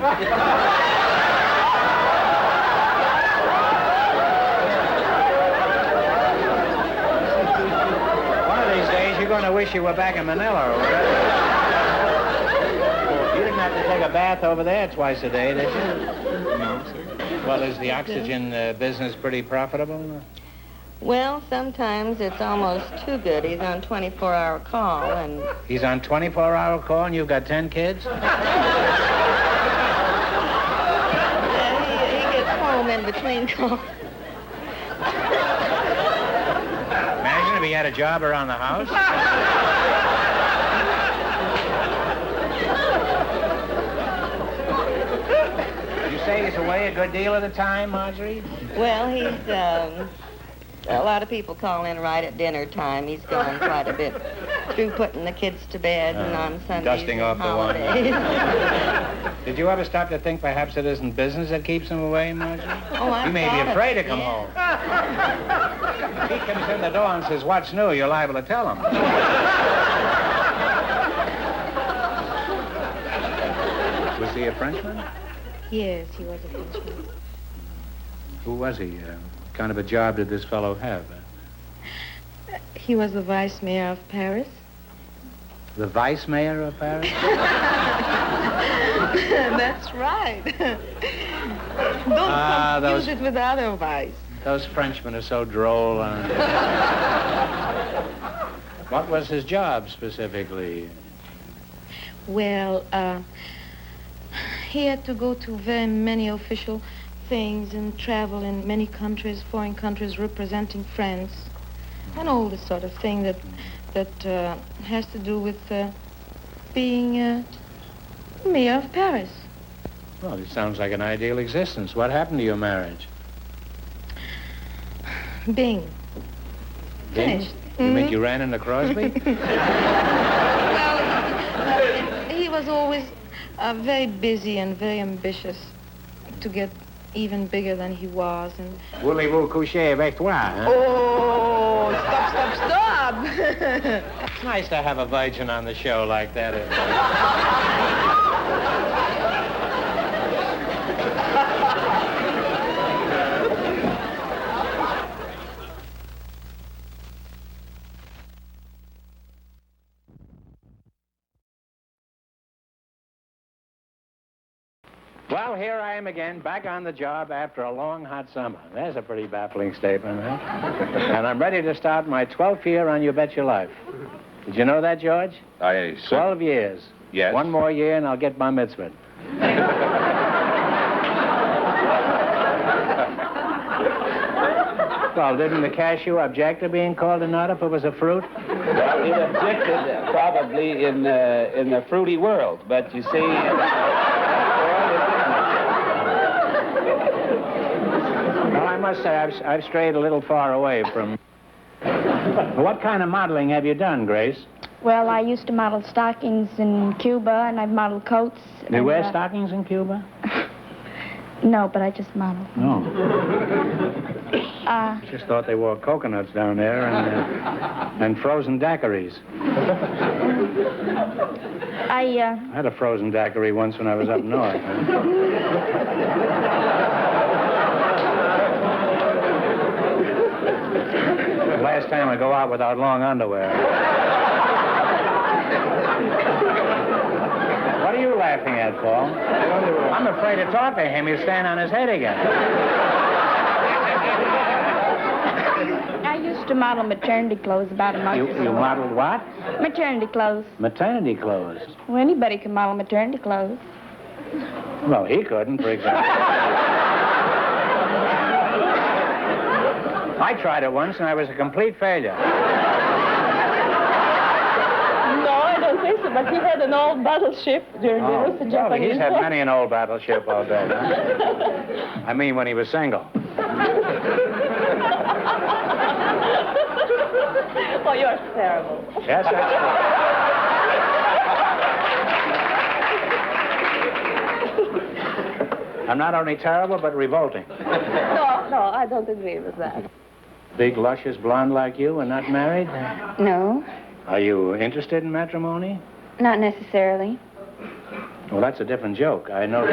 You're going to wish you were back in Manila or whatever. You didn't have to take a bath over there twice a day, did you? No, sir. Well, is the oxygen business pretty profitable? Well, sometimes it's almost too good. He's on 24-hour call, and... He's on 24-hour call, and you've got 10 kids? He gets home in between calls. Imagine if he had a job around the house. You say he's away a good deal of the time, Marjorie? Well, he's, a lot of people call in right at dinner time. He's gone quite a bit through putting the kids to bed and on Sundays Dusting off and holidays. the wine. Did you ever stop to think perhaps it isn't business that keeps him away, Marjorie? Oh, I He may be afraid to come home. If he comes in the door and says, "What's new?" you're liable to tell him. Was he a Frenchman? Yes, he was a Frenchman. Who was he? What kind of a job did this fellow have? He was the vice mayor of Paris. The vice mayor of Paris? That's right. Don't confuse it with other vice. Those Frenchmen are so droll. What was his job specifically? Well, he had to go to very many official things and travel in many countries, foreign countries, representing France, and all this sort of thing that has to do with being mayor of Paris. Well, it sounds like an ideal existence. What happened to your marriage? Bing. Bing? Finished. You mean you ran into Crosby? Well, he was always very busy and very ambitious to get even bigger than he was. And Voulez-vous coucher avec toi? Huh? oh, stop! It's nice to have a virgin on the show like that. Well, here I am again, back on the job after a long, hot summer. There's a pretty baffling statement, huh? And I'm ready to start my 12th year on You Bet Your Life. Did you know that, George? 12 years. Yes. One more year and I'll get bar mitzvah. Well, didn't the cashew object to being called a nut if it was a fruit? Well, it objected probably in the fruity world, but you see... Well, I must say I've strayed a little far away from... What kind of modeling have you done, Grace? Well, I used to model stockings in Cuba, and I've modeled coats. Do you wear stockings in Cuba? No, but I just modeled. No. Just thought they wore coconuts down there and frozen daiquiris. I had a frozen daiquiri once when I was up north. The last time I go out without long underwear. What are you laughing at, Paul? I'm afraid to talk to him. He'll stand on his head again. I used to model maternity clothes about a month ago. You modeled what? Maternity clothes. Maternity clothes. Well, anybody can model maternity clothes. Well, he couldn't, for example. I tried it once, and I was a complete failure. No, I don't think so, but he had an old battleship during the Japanese well, he's had War. many an old battleship all day. Huh? I mean, when he was single. Oh, you're terrible. Yes, that's true. I'm not only terrible, but revolting. No, I don't agree with that. Big, luscious blonde like you and not married? No, Are you interested in matrimony? not necessarily. Well, that's a different joke. I know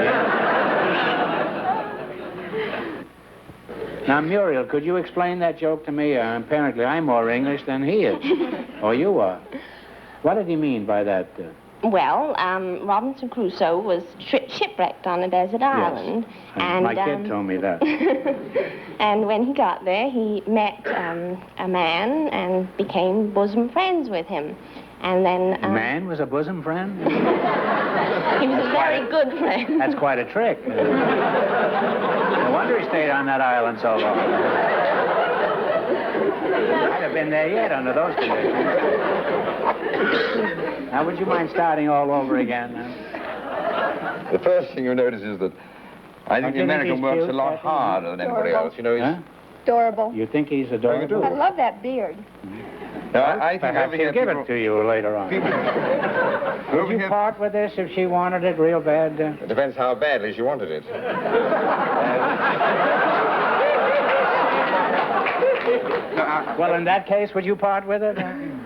Now, Muriel, could you explain that joke to me? Apparently, I'm more English than he is. Or you are. What did he mean by that? Well, Robinson Crusoe was shipwrecked on a desert island. And my kid told me that. And when he got there, he met a man and became bosom friends with him. And then... The man was a bosom friend? He was a very good friend. That's quite a trick. No wonder he stayed on that island so long. I'd have been there yet under those conditions. Now, would you mind starting all over again? The first thing you notice is that I think the American works a lot harder than anybody else. You know, he's... Adorable. You think he's adorable? I love that beard. No, I think perhaps he'll give it to you later on. Would you part with this if she wanted it real bad? It depends how badly she wanted it. Well, in that case, would you part with it?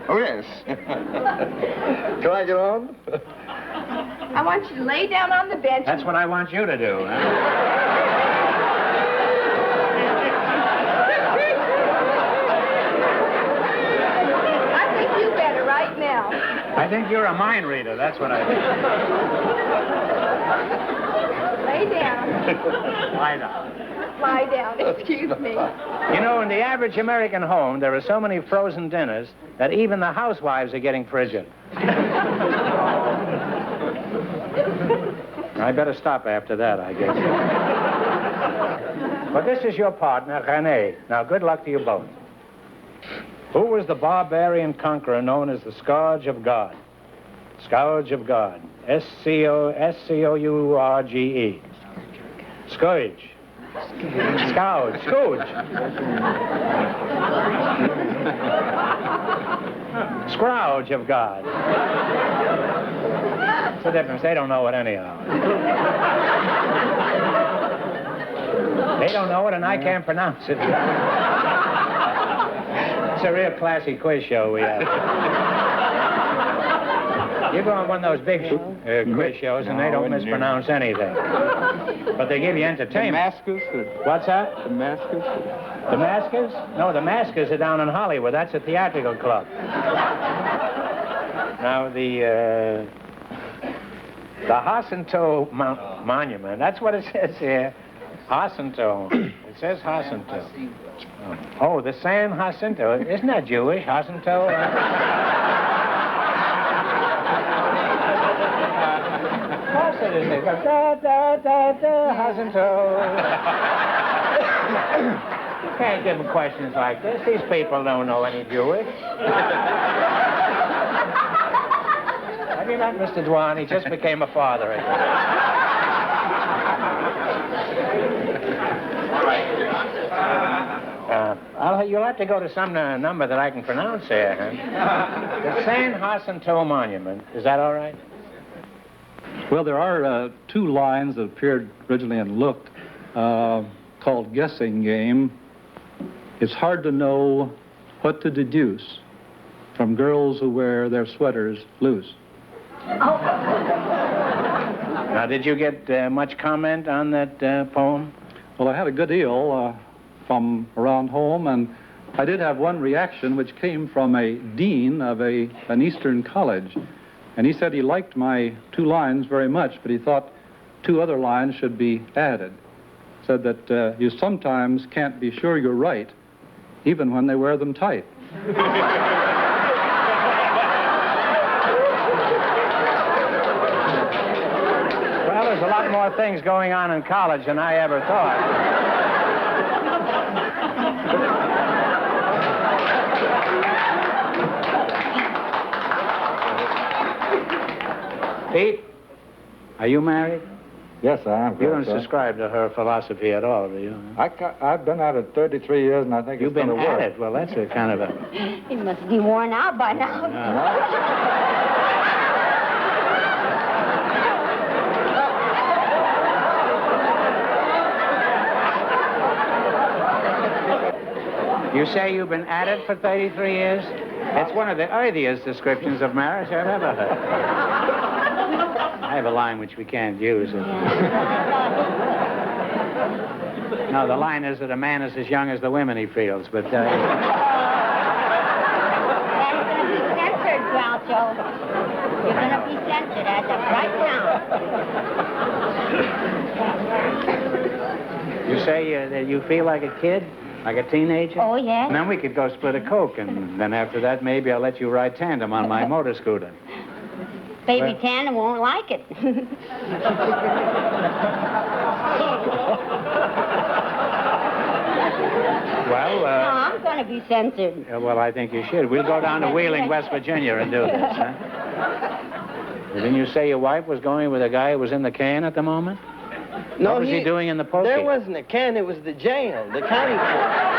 Oh, yes. Can I get on? I want you to lay down on the bench. That's what I want you to do. Huh? Right now. I think you're a mind reader. That's what I think. Lay down. Lie down. Lie down. Excuse me. You know, in the average American home, there are so many frozen dinners that even the housewives are getting frigid. I better stop after that, I guess. But this is your partner, René. Now, good luck to you both. Who was the barbarian conqueror known as the Scourge of God? Scourge of God. S-C-O-U-R-G-E. Scourge. Scourge. Scourge. Scrouge of God. What's the difference? They don't know it anyhow. They don't know it, and I can't pronounce it. It's a real classy quiz show we have. You go on one of those big quiz shows, and they don't mispronounce anything. But they give you entertainment. Damascus? What's that? Damascus? Damascus? No, the Maskers are down in Hollywood. That's a theatrical club. Now, the Jacinto Monument, that's what it says here. Jacinto. It says Jacinto. Oh, the San Jacinto. Isn't that Jewish, Jacinto? Of course it is. Da, da, da, da, Jacinto. You can't give them questions like this. These people don't know any Jewish. Have you met Mr. Dwan? He just became a father again. You'll have to go to some number that I can pronounce here. Huh? The San Jacinto Monument. Is that all right? Well, there are two lines that appeared originally in Looked called Guessing Game. It's hard to know what to deduce from girls who wear their sweaters loose. Now, did you get much comment on that poem? Well, I had a good deal from around home, and I did have one reaction which came from a dean of an Eastern college. And he said he liked my two lines very much, but he thought two other lines should be added. Said that you sometimes can't be sure you're right, even when they wear them tight. Well, there's a lot more things going on in college than I ever thought. Pete, are you married? Yes, I am. You don't subscribe to her philosophy at all, do you? I've been at it 33 years, and I think You've it's going to work. been at it? Well, that's a kind of a... He must be worn out by now. You say you've been at it for 33 years? It's one of the earliest descriptions of marriage I've ever heard. I have a line which we can't use. No, the line is that a man is as young as the women he feels, but... That's censored, Groucho. You're going to be censored as of right now. You say that you feel like a kid? Like a teenager? Oh, yeah. And then we could go split a Coke, and then after that, maybe I'll let you ride tandem on my motor scooter. Baby Tandem won't like it. Well, no, I'm going to be censored. Well, I think you should. We'll go down to Wheeling, West Virginia and do this, huh? Didn't you say your wife was going with a guy who was in the can at the moment? No, what was he doing in the pokey? There wasn't a can, it was the jail, the county court.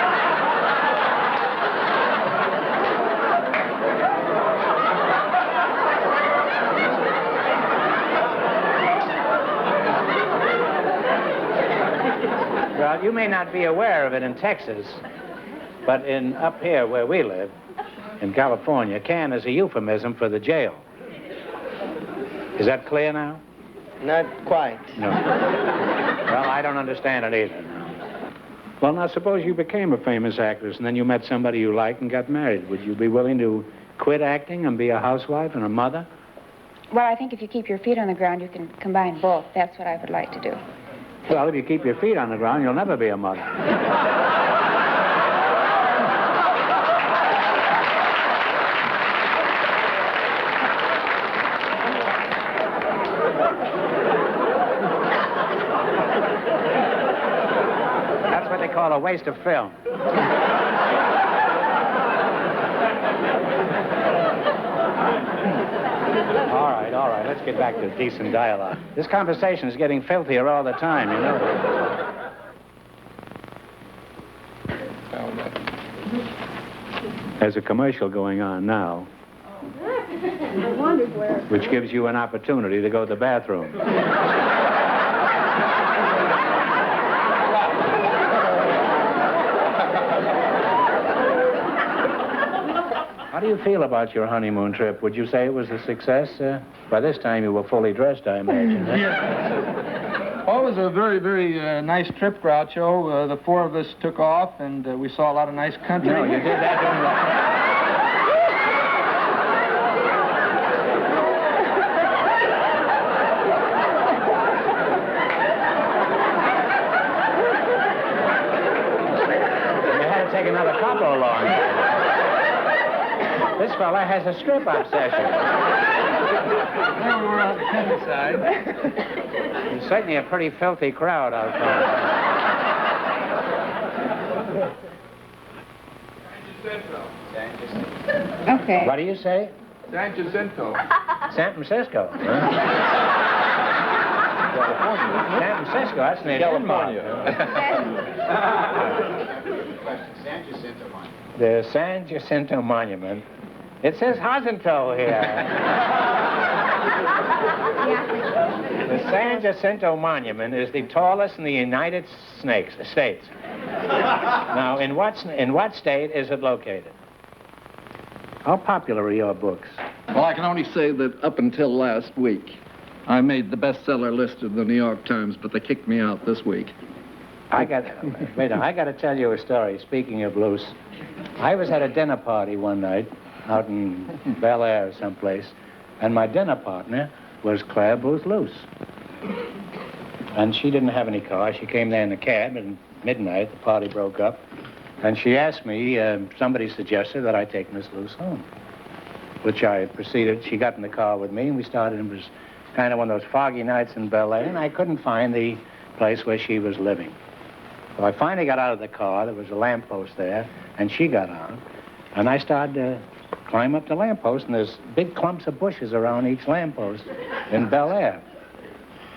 Well, you may not be aware of it in Texas, but up here where we live, in California, can is a euphemism for the jail. Is that clear now? Not quite. No. Well, I don't understand it either. Well, now, suppose you became a famous actress and then you met somebody you liked and got married. Would you be willing to quit acting and be a housewife and a mother? Well, I think if you keep your feet on the ground, you can combine both. That's what I would like to do. Well, if you keep your feet on the ground, you'll never be a mother. That's what they call a waste of film. All right, let's get back to decent dialogue. This conversation is getting filthier all the time, you know. There's a commercial going on now, which gives you an opportunity to go to the bathroom. How do you feel about your honeymoon trip? Would you say it was a success? By this time you were fully dressed, I imagine. Huh? Yes. Well, it was a very, very nice trip, Groucho. The four of us took off, and we saw a lot of nice country. No, you did that during You had to take another couple along. This fella has a strip obsession. Well, we were on the countryside. It's certainly a pretty filthy crowd out there. Okay. What do you say? San Jacinto. San Francisco. Huh? San Francisco, that's near California. The San Jacinto Monument. It says Jacinto here. The San Jacinto Monument is the tallest in the United States. Now, in what state is it located? How popular are your books? Well, I can only say that up until last week, I made the bestseller list of the New York Times, but they kicked me out this week. I got to tell you a story. Speaking of loose, I was at a dinner party one night out in Bel Air or someplace, and my dinner partner was Claire Booth Luce. And she didn't have any car. She came there in a cab, and at midnight, the party broke up, and she asked me, somebody suggested that I take Miss Luce home, which I proceeded. She got in the car with me, and we started. It was kind of one of those foggy nights in Bel Air, and I couldn't find the place where she was living. So I finally got out of the car. There was a lamppost there, and she got on, and I started to climb up the lamppost, and there's big clumps of bushes around each lamppost in Bel Air.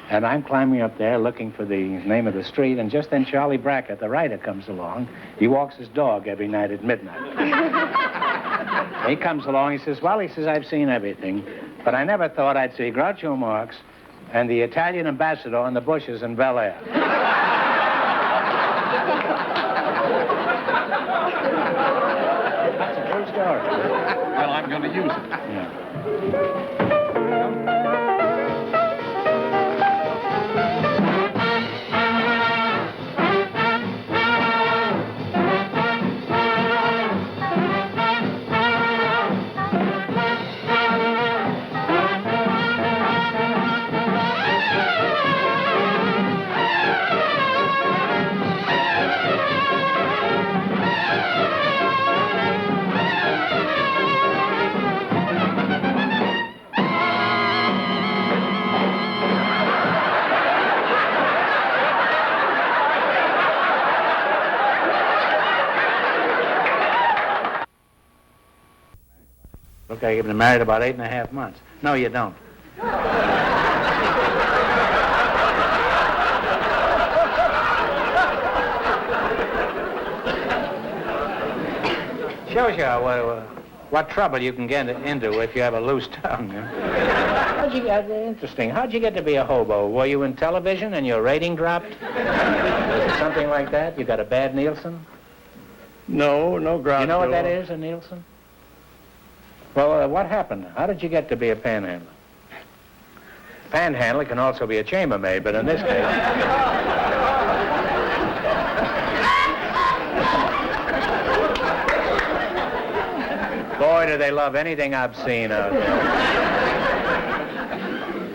And I'm climbing up there looking for the name of the street, and just then Charlie Brackett, the writer, comes along. He walks his dog every night at midnight. He comes along, he says, well, I've seen everything, but I never thought I'd see Groucho Marx and the Italian ambassador in the bushes in Bel Air. That's a true story. Well, I'm going to use it. Yeah. Okay, you've been married about 8.5 months. No, you don't. Shows you what trouble you can get into if you have a loose tongue. You know? How'd you get, interesting, how'd you get to be a hobo? Were you in television and your rating dropped? Was it something like that? You got a bad Nielsen? No, no Groucho. You know what that is, a Nielsen? Well, what happened? How did you get to be a panhandler? Panhandler can also be a chambermaid, but in this case... Boy, do they love anything obscene out there.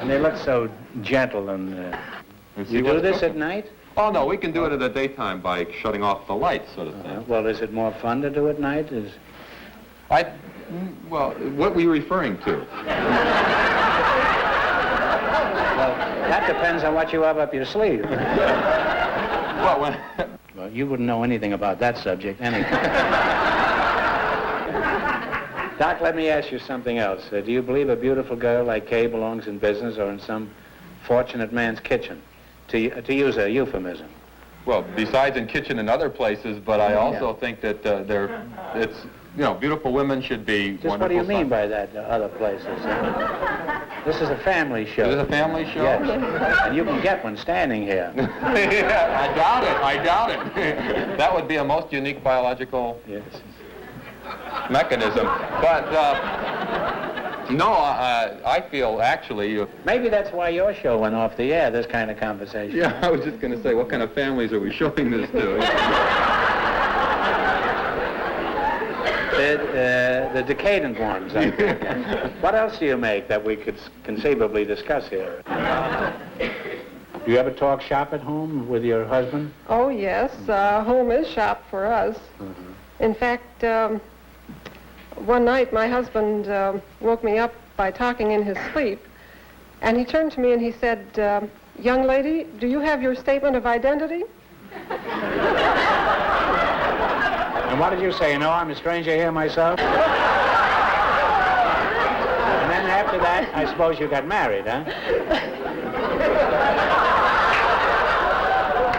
And they look so gentle and... You do this at night? Oh, no, we can do it in the daytime by shutting off the lights, sort of thing. Well, is it more fun to do at night? Well, what were you referring to? Well, that depends on what you have up your sleeve. Well, Well, you wouldn't know anything about that subject anyway. Doc, let me ask you something else. Do you believe a beautiful girl like Kay belongs in business or in some fortunate man's kitchen? To use a euphemism. well, besides in kitchen and other places, but I also think that it's, you know, beautiful women should be Just wonderful. what do you mean by that, other places? This is a family show. Is it a family show? Yes. And you can get one standing here. Yeah, I doubt it. That would be a most unique biological mechanism. But, no, I feel actually... Maybe that's why your show went off the air, this kind of conversation. Yeah, I was just going to say, what kind of families are we showing this to? The decadent ones, I think. What else do you make that we could conceivably discuss here? Do you ever talk shop at home with your husband? Oh, yes. Home is shop for us. In fact, one night my husband woke me up by talking in his sleep, and he turned to me and he said, young lady, do you have your statement of identity? And what did you say? You know, I'm a stranger here myself? And then after that, I suppose you got married, huh?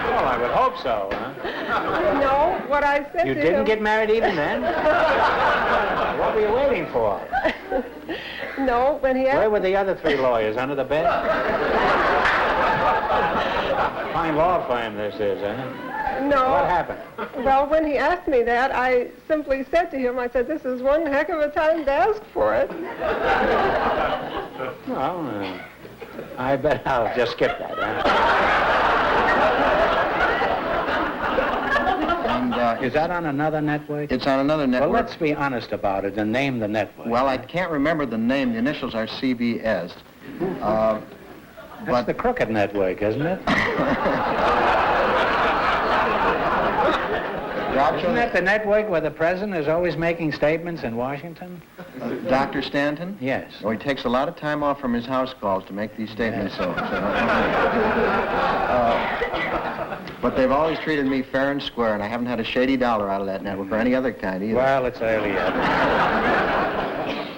Well, I would hope so, huh? No, what I said to him... You didn't get married even then? What were you waiting for? No, when he asked... Where were the other 3 lawyers? Under the bed? Fine law firm this is, huh? No. What happened? Well, when he asked me that, I simply said to him, I said, this is one heck of a time to ask for it. Well, I bet I'll just skip that, huh? And, is that on another network? It's on another network. Well, let's be honest about it and name the network. Well, I can't remember the name. The initials are CBS. That's the crooked network, isn't it? Isn't that the network where the president is always making statements in Washington? Dr. Stanton? Yes. Oh, he takes a lot of time off from his house calls to make these statements, but they've always treated me fair and square, and I haven't had a shady dollar out of that network or any other kind either. Well, it's early yet.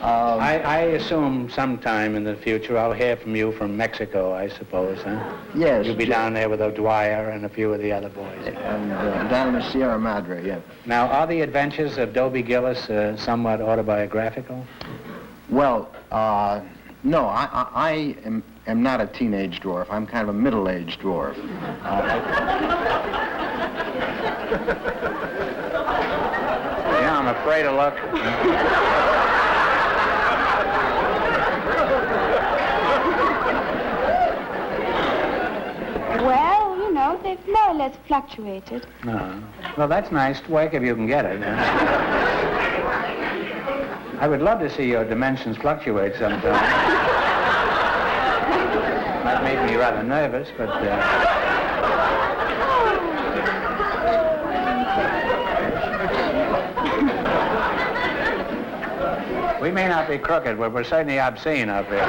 I assume sometime in the future I'll hear from you from Mexico, I suppose, huh? Yes. You'll be down there with O'Dwyer and a few of the other boys. And down in the Sierra Madre, yeah. Now, are the adventures of Dobie Gillis somewhat autobiographical? Well, no, I am not a teenage dwarf. I'm kind of a middle-aged dwarf. Yeah, I'm afraid to look. Well, you know, they've more or less fluctuated. No. Well, that's nice work if you can get it. I would love to see your dimensions fluctuate sometime. That made me rather nervous, but... We may not be crooked, but we're certainly obscene up here.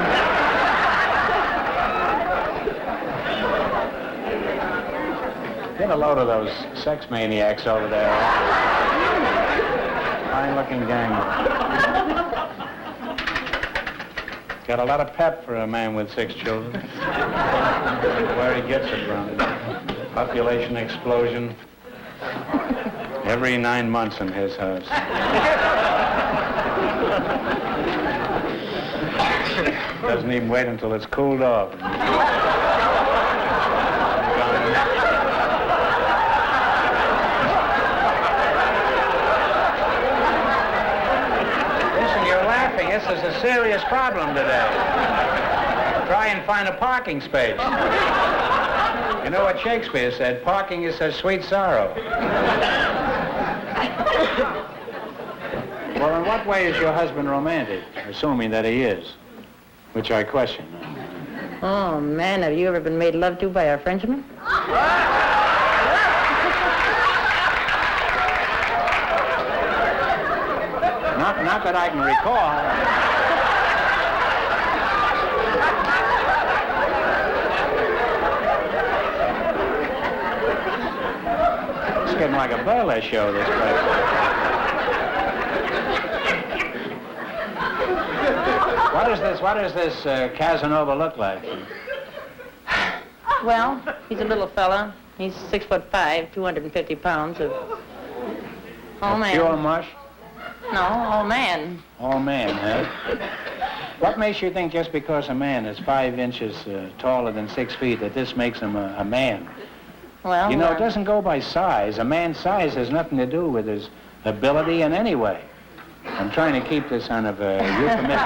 Get a load of those sex maniacs over there. Fine-looking gang. Got a lot of pep for a man with 6 children. Where he gets it from. Population explosion. Every 9 months in his house. Doesn't even wait until it's cooled off. Listen, you're laughing. This is a serious problem today. Try and find a parking space. You know what Shakespeare said? Parking is a sweet sorrow. Well, in what way is your husband romantic? Assuming that he is, which I question. Oh, man, have you ever been made love to by a Frenchman? Not that I can recall. It's getting like a burlesque show, this place. What does this Casanova look like? Well, he's a little fella. He's 6'5", 250 pounds of... Oh, man. Pure mush? No, all man. All man, huh? What makes you think just because a man is 5 inches taller than 6 feet that this makes him a man? Well, you know, it doesn't go by size. A man's size has nothing to do with his ability in any way. I'm trying to keep this on a euphemistic plane.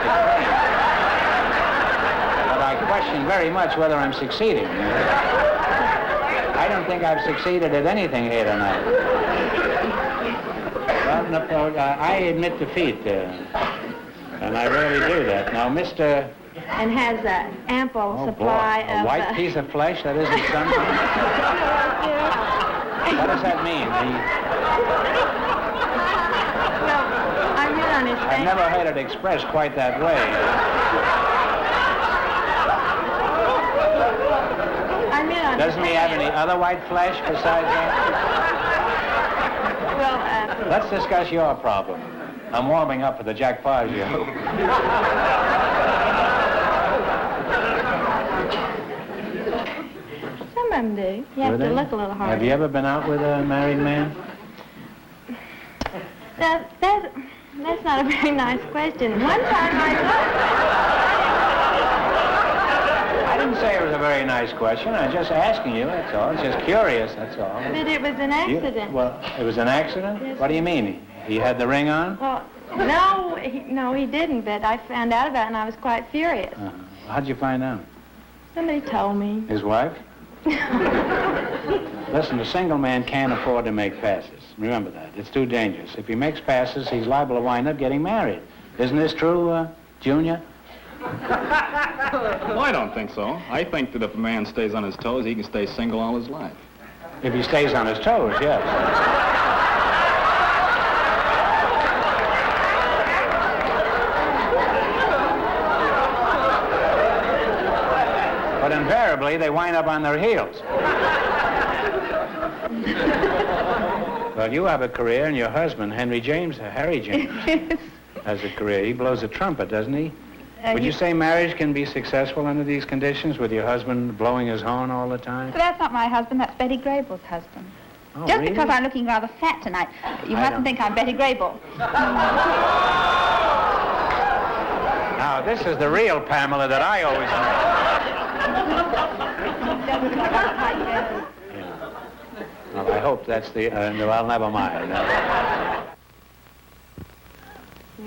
But I question very much whether I'm succeeding. I don't think I've succeeded at anything here tonight. Well, I admit defeat, and I rarely do that. Now, Mr. And has an ample supply boy, a of... white piece of flesh, that isn't something? What does that mean? I'm not understanding. I've never heard it expressed quite that way. Doesn't he have any other white flesh besides that? Well, let's discuss your problem. I'm warming up for the Jack Paar show. Some of them do. You have to look a little harder. Have you ever been out with a married man? That's not a very nice question. One time I didn't say it was a very nice question. I'm just asking you, that's all. It's just curious, that's all. But it was an accident. Well, it was an accident? Yes. What do you mean? He had the ring on? Well, no, he didn't, but I found out about it and I was quite furious. How'd you find out? Somebody told me. His wife? Listen, a single man can't afford to make passes. Remember that. It's too dangerous. If he makes passes, he's liable to wind up getting married. Isn't this true, Junior? Well, I don't think so. I think that if a man stays on his toes, he can stay single all his life. If he stays on his toes, yes. But invariably, they wind up on their heels. Well, you have a career, and your husband, Harry James, has a career. He blows a trumpet, doesn't he? Would you say marriage can be successful under these conditions, with your husband blowing his horn all the time? But that's not my husband, that's Betty Grayble's husband. Oh, Just really? because I'm looking rather fat tonight, you mustn't think I'm Betty Grayble. Now, this is the real Pamela that I always knew. Well, I hope that's the... no, well, never mind.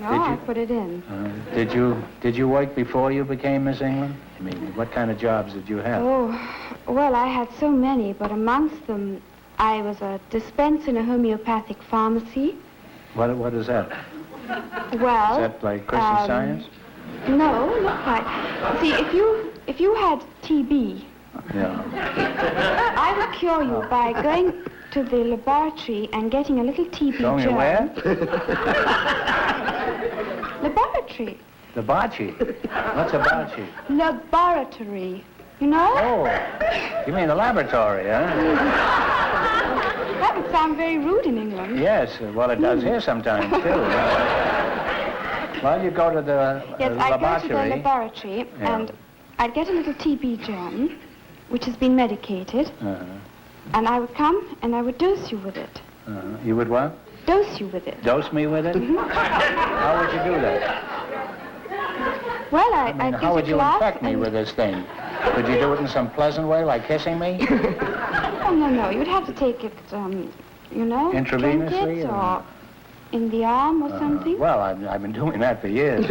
No, I put it in. Did you work before you became Miss England? I mean, what kind of jobs did you have? Oh, well, I had so many, but amongst them, I was a dispenser in a homeopathic pharmacy. What is that? Well... Is that like Christian Science? No, not quite. See, if you had TB, Yeah. I would cure you by going to the laboratory and getting a little TB Going germ. where? Laboratory. Laboratory? What's a laboratory? Laboratory. You know? Oh, you mean a laboratory, huh? That would sound very rude in England. Yes, well, it does here sometimes, too. Well, you go to the Yes, I'd go to the laboratory. laboratory, Yeah. and I'd get a little TB germ, which has been medicated, and I would come and I would dose you with it. You would what? Dose you with it. Dose me with it? How would you do that? Well, I mean, I'd how would get a you glass infect me and- with this thing? Could you do it in some pleasant way, like kissing me? Oh, no. You would have to take it, you know, Intravenously, trinkets or- or in the arm or something. Well, I've been doing that for years.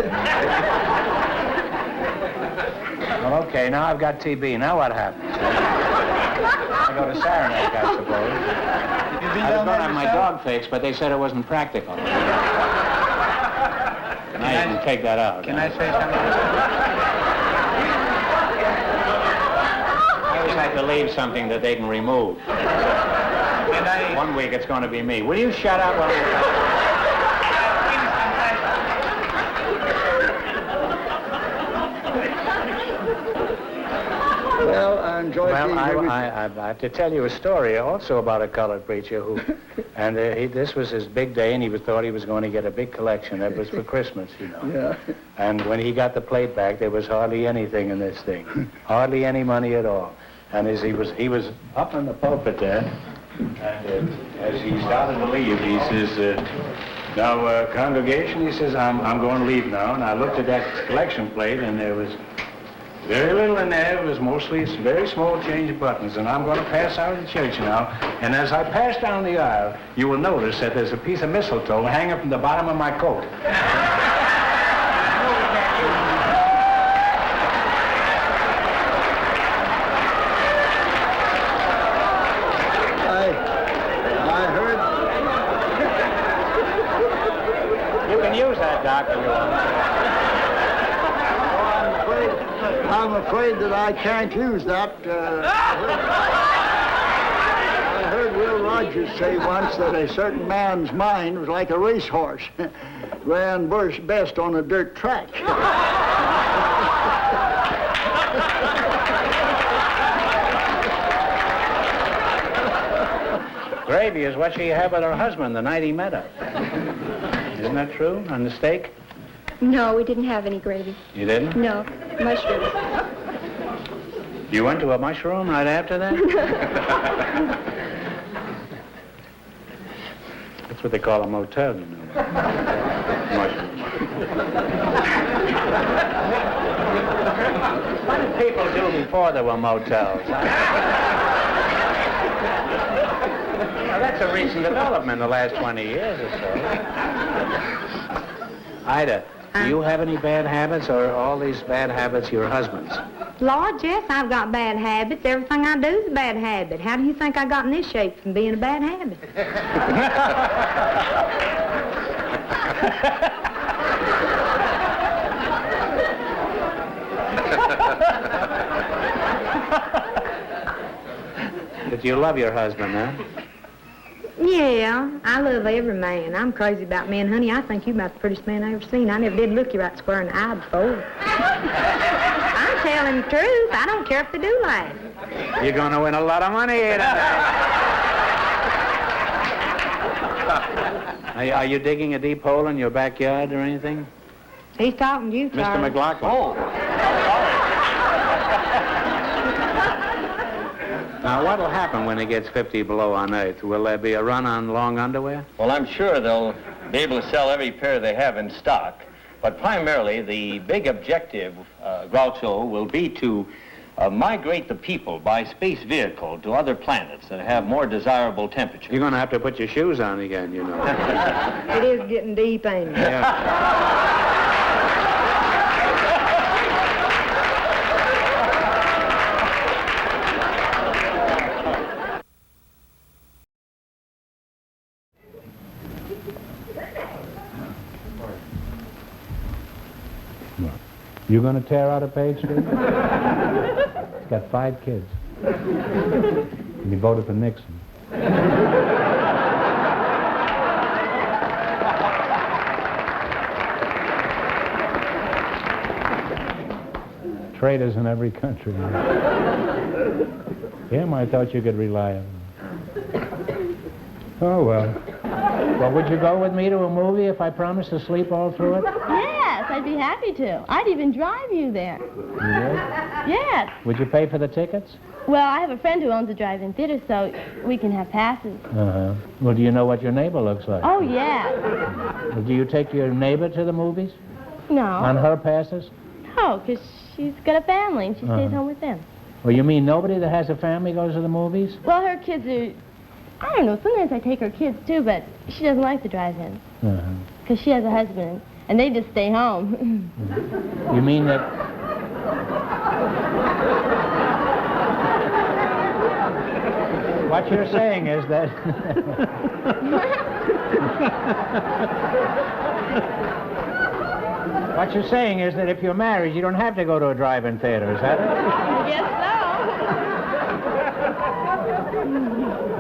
Well, okay, now I've got TB. Now what happens? I go to Saranac, I suppose. I was going to have my dog fixed, but they said it wasn't practical. Now you can take that out. Can I say something? I always like to leave something that they can remove. One week it's going to be me. Will you shut up while you're... Well, I enjoyed being here with you. I have to tell you a story also about a colored preacher who, and this was his big day, and he thought he was going to get a big collection. That was for Christmas, you know. Yeah. And when he got the plate back, there was hardly anything in this thing, hardly any money at all. And as he was up in the pulpit there, and as he started to leave, he says, "Now, congregation," he says, "I'm going to leave now." And I looked at that collection plate, and there was very little in there. It was mostly very small change buttons, and I'm going to pass out of the church now. And as I pass down the aisle, you will notice that there's a piece of mistletoe hanging from the bottom of my coat. I heard... You can use that, Doc, if you want. I'm afraid that I can't use that. I heard Will Rogers say once that a certain man's mind was like a racehorse. Ran best on a dirt track. Gravy is what she had with her husband the night he met her. Isn't that true? On the steak? No, we didn't have any gravy. You didn't? No, mushrooms. You went to a mushroom right after that? That's what they call a motel, you know. Mushroom. What did people do before there were motels? Well, that's a recent development in the last 20 years or so. Ida, do you have any bad habits, or are all these bad habits your husband's? Lord, yes, I've got bad habits. Everything I do is a bad habit. How do you think I got in this shape from being a bad habit? But you love your husband, huh? Yeah, I love every man. I'm crazy about men. Honey, I think you're about the prettiest man I ever seen. I never did look you right square in the eye before. I'm telling the truth. I don't care if they do laugh. You're going to win a lot of money here tonight. Are you digging a deep hole in your backyard or anything? He's talking to you, Mr. Charlie. McLaughlin. Oh. Now, what'll happen when it gets 50 below on Earth? Will there be a run on long underwear? Well, I'm sure they'll be able to sell every pair they have in stock. But primarily, the big objective, Groucho, will be to migrate the people by space vehicle to other planets that have more desirable temperatures. You're going to have to put your shoes on again, you know. It is getting deep, ain't it? Yeah. You going to tear out a page, Steve? He's got 5 kids. And he voted for Nixon. Traitors in every country. Him, I thought you could rely on. Oh, well. Well, would you go with me to a movie if I promised to sleep all through it? Yeah, I'd be happy to. I'd even drive you there. You would? Yes. Would you pay for the tickets? Well, I have a friend who owns a drive-in theater, so we can have passes. Uh-huh. Well, do you know what your neighbor looks like? Oh, yeah. Well, do you take your neighbor to the movies? No. On her passes? No, because she's got a family and she stays home with them. Well, you mean nobody that has a family goes to the movies? Well, her kids are... I don't know, sometimes I take her kids, too, but she doesn't like the drive-in. Because she has a husband, and they just stay home. You mean that... What you're saying is that... What you're saying is that if you're married, you don't have to go to a drive-in theater, is that it? I guess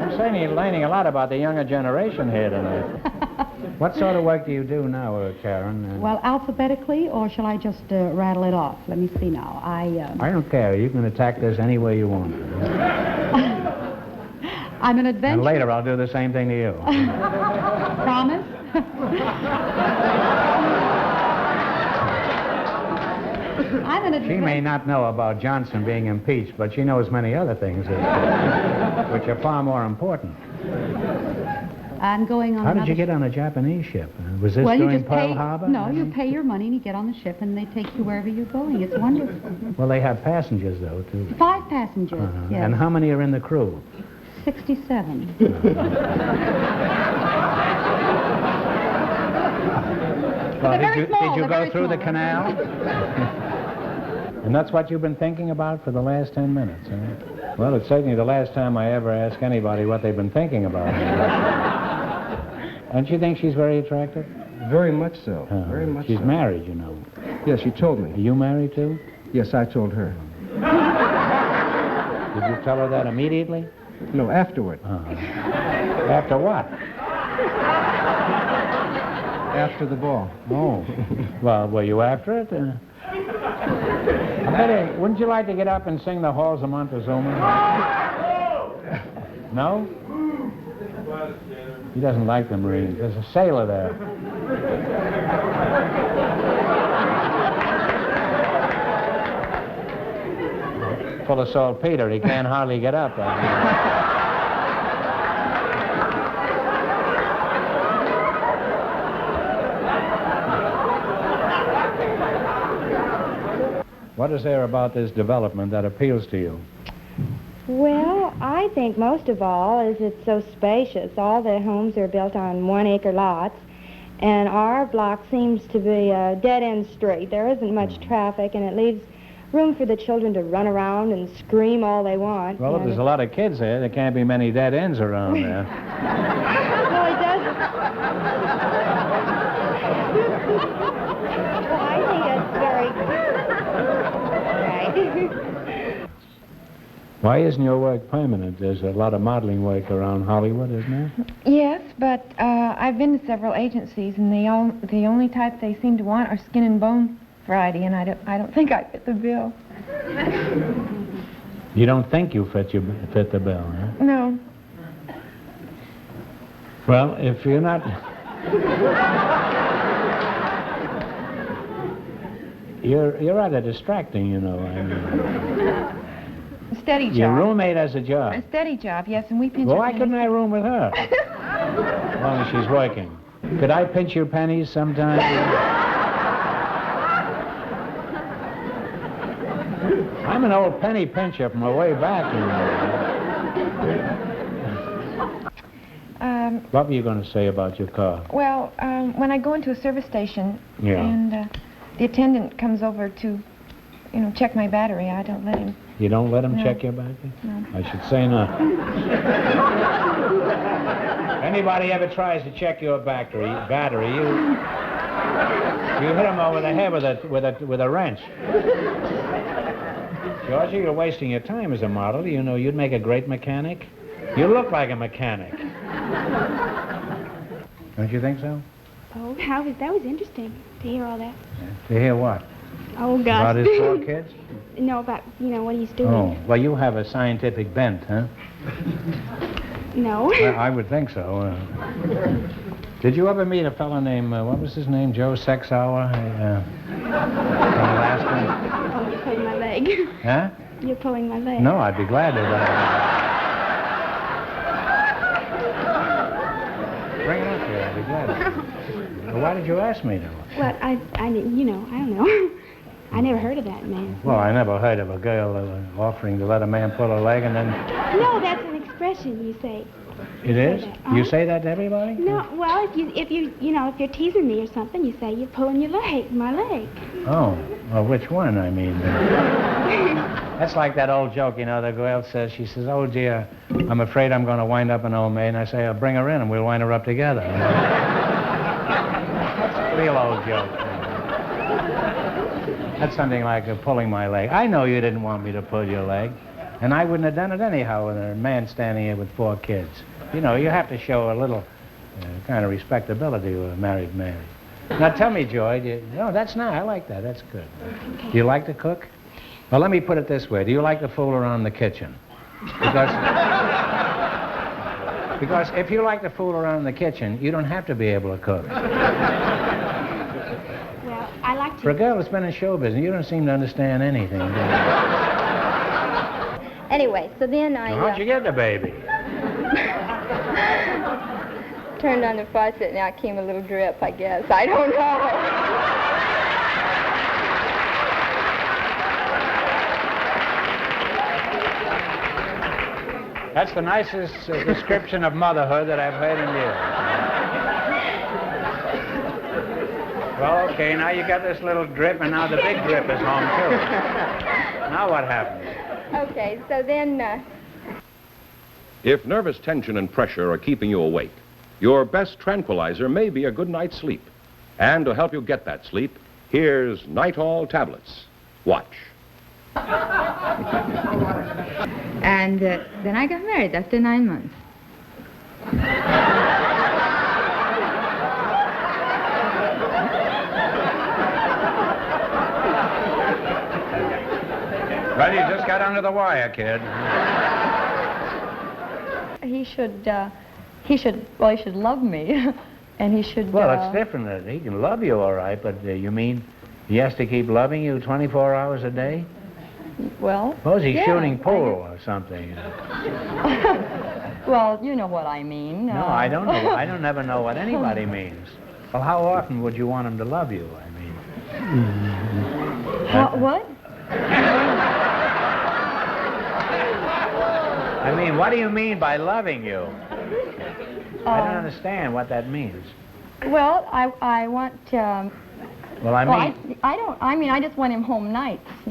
I'm saying you're learning a lot about the younger generation here tonight. What sort of work do you do now, Karen? Well, alphabetically, or shall I just rattle it off? Let me see now. I don't care. You can attack this any way you want. I'm an adventurer. And later I'll do the same thing to you. Promise? She may not know about Johnson being impeached, but she knows many other things which are far more important. I'm going on How did you get on a Japanese ship? Was this during Pearl Harbor? No, you pay your money and you get on the ship and they take you wherever you're going. It's wonderful. Well, they have passengers, though, too. 5 passengers, yes. And how many are in the crew? 67. Well, did you go through the canal? And that's what you've been thinking about for the last 10 minutes, huh? Well, it's certainly the last time I ever ask anybody what they've been thinking about. Don't you think she's very attractive? Very much so. Very much She's so. married, you know. Yes, she told me. Are you married, too? Yes, I told her. Did you tell her that immediately? No, afterward. After what? After the ball. Oh. Well, were you after it? Wouldn't you like to get up and sing the Halls of Montezuma? No? He doesn't like the Marines. There's a sailor there. Full of saltpeter. He can't hardly get up. What is there about this development that appeals to you? Well, I think most of all is it's so spacious. All the homes are built on 1-acre lots, and our block seems to be a dead-end street. There isn't much traffic, and it leaves room for the children to run around and scream all they want. Well, if there's a lot of kids there, there can't be many dead ends around there. No, it doesn't. Well, I think it's very Why isn't your work permanent? There's a lot of modeling work around Hollywood, isn't there? Yes, but I've been to several agencies, and the only type they seem to want are skin and bone variety, and I don't think I fit the bill. You don't think you fit the bill, huh? No. Well, if you're not... You're rather distracting, you know. I mean. A steady job. Your roommate has a job. A steady job, yes, and we pinch Well, our why pennies. couldn't I room with her? As long as she's working. Could I pinch your pennies sometime? I'm an old penny pincher from way back, you know. What were you going to say about your car? Well, when I go into a service station Yeah. and the attendant comes over to, check my battery, I don't let him. You don't let him No. check your battery? No. I should say not. If anybody ever tries to check your battery, you hit him over the head with a wrench. Georgie, you're wasting your time as a model. You know, you'd make a great mechanic. You look like a mechanic. Don't you think so? Oh, that was interesting to hear all that. To hear what? Oh, gosh. About his 4 kids? No, about, what he's doing. Oh, well, you have a scientific bent, huh? No. I would think so. Did you ever meet a fellow named, what was his name, Joe Sexauer? From Alaska? Oh, you're pulling my leg. Huh? You're pulling my leg. No, I'd be glad to. Bring it up here, I'd be glad to. Well, why did you ask me, though? Well, I didn't, I don't know. I never heard of that man. Well, I never heard of a girl offering to let a man pull her leg and then... No, that's an expression you say. It is? You say that to everybody? No, well, if you're teasing me or something, you say you're pulling your leg, my leg. Oh, well, which one, I mean? That's like that old joke, the girl says, she says, oh, dear, I'm afraid I'm going to wind up an old maid. And I say, I'll bring her in and we'll wind her up together. That's a real old joke. That's something like pulling my leg. I know you didn't want me to pull your leg, and I wouldn't have done it anyhow with a man standing here with 4 kids. You have to show a little kind of respectability with a married man. Now, tell me, Joy, no, that's not, I like that, that's good. Okay. Do you like to cook? Well, let me put it this way. Do you like to fool around in the kitchen? Because if you like to fool around in the kitchen, you don't have to be able to cook. Well, I like to... For a girl that's been in show business, you don't seem to understand anything, do you? Anyway, so then I... How'd you get the baby? Turned on the faucet and out came a little drip, I guess. I don't know. That's the nicest description of motherhood that I've heard in years. Well, okay, now you got this little drip, and now the big drip is home, too. Now what happens? Okay, so then... If nervous tension and pressure are keeping you awake, your best tranquilizer may be a good night's sleep. And to help you get that sleep, here's Nitol tablets. Watch. And then I got married after 9 months. Well, you just got under the wire, kid. He should love me. And he should... Well, it's different. He can love you all right, but you mean he has to keep loving you 24 hours a day? Well... Suppose he's shooting pool or something. Well, you know what I mean. No, I don't know. I don't ever know what anybody means. Well, how often would you want him to love you, I mean? What? I mean, what do you mean by loving you? I don't understand what that means. Well, I want... I just want him home nights, I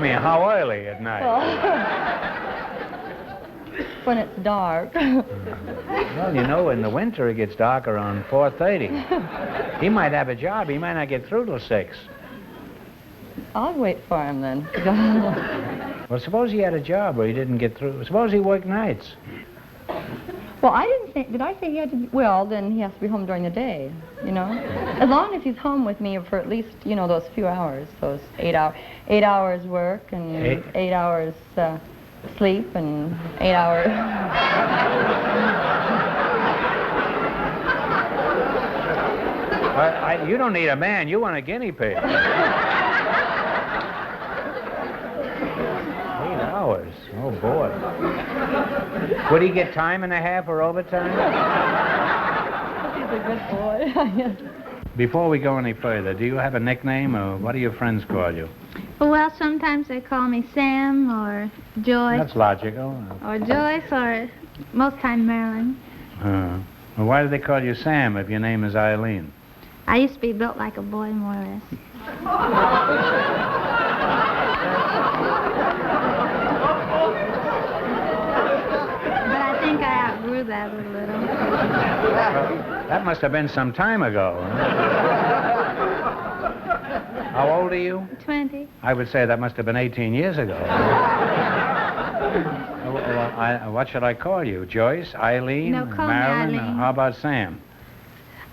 mean, how early at night? When it's dark. Well, in the winter it gets dark around 4:30. He might have a job. He might not get through till 6. I'll wait for him then. Well, suppose he had a job where he didn't get through. Suppose he worked nights. Well, I didn't think... Did I say he had to... Well, then he has to be home during the day, As long as he's home with me for at least, those few hours. Those 8 hours work and 8 hours sleep and 8 hours... You don't need a man. You want a guinea pig. 8 hours. Oh, boy. Would he get time and a half or overtime? He's a good boy. Before we go any further, do you have a nickname, or what do your friends call you? Well, sometimes they call me Sam or Joyce. That's logical. Or Joyce, or most time Marilyn. Well, why do they call you Sam if your name is Eileen? I used to be built like a boy, more or less. But I think I outgrew that a little. Well, that must have been some time ago. How old are you? 20. I would say that must have been 18 years ago. What should I call you? Joyce, Eileen, No, call Marilyn? me Eileen. How about Sam?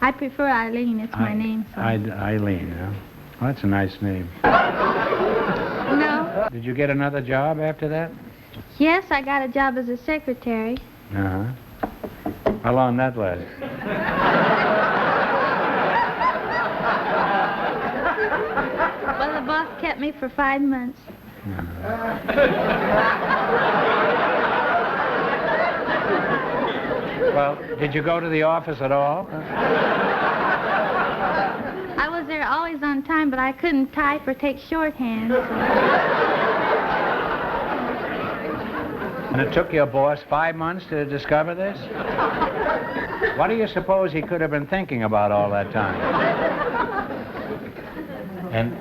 I prefer Eileen. It's my name. So. Eileen, huh? Well, that's a nice name. No. Did you get another job after that? Yes, I got a job as a secretary. Uh-huh. How long that last? Well, the boss kept me for 5 months. Well, did you go to the office at all? I was there always on time, but I couldn't type or take shorthand. And it took your boss 5 months to discover this? What do you suppose he could have been thinking about all that time? And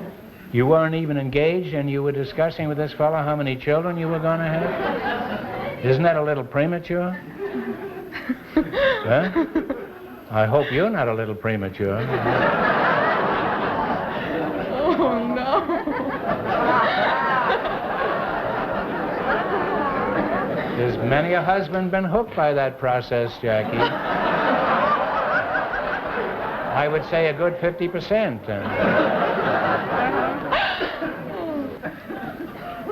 you weren't even engaged, and you were discussing with this fellow how many children you were going to have? Isn't that a little premature? Huh? I hope you're not a little premature. Oh, no. There's many a husband been hooked by that process, Jackie. I would say a good 50%.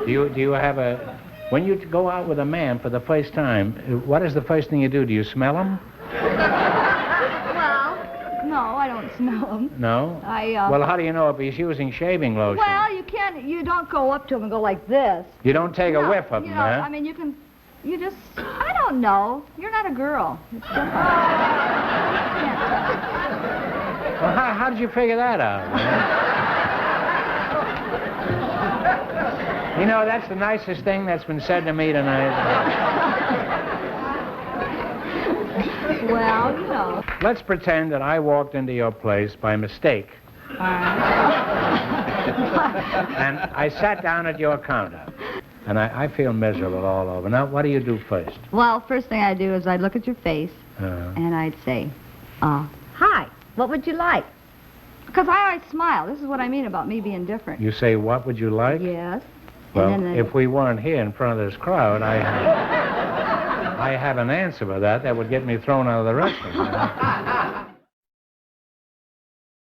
Do you have a... When you go out with a man for the first time, what is the first thing you do? Do you smell him? Well, no, I don't smell him. No? Well, how do you know if he's using shaving lotion? Well, you don't go up to him and go like this. You don't take a whiff of You him, know, huh? I mean, I don't know. You're not a girl. It's just, Well, how did you figure that out? You know, that's the nicest thing that's been said to me tonight. well, you know. Let's pretend that I walked into your place by mistake. And I sat down at your counter. And I feel miserable all over. Now, what do you do first? Well, first thing I'd do is I'd look at your face, and I'd say, hi, what would you like? Because I always smile. This is what I mean about me being different. You say, what would you like? Yes. Well, And then if we weren't here in front of this crowd, I have an answer for that would get me thrown out of the restaurant.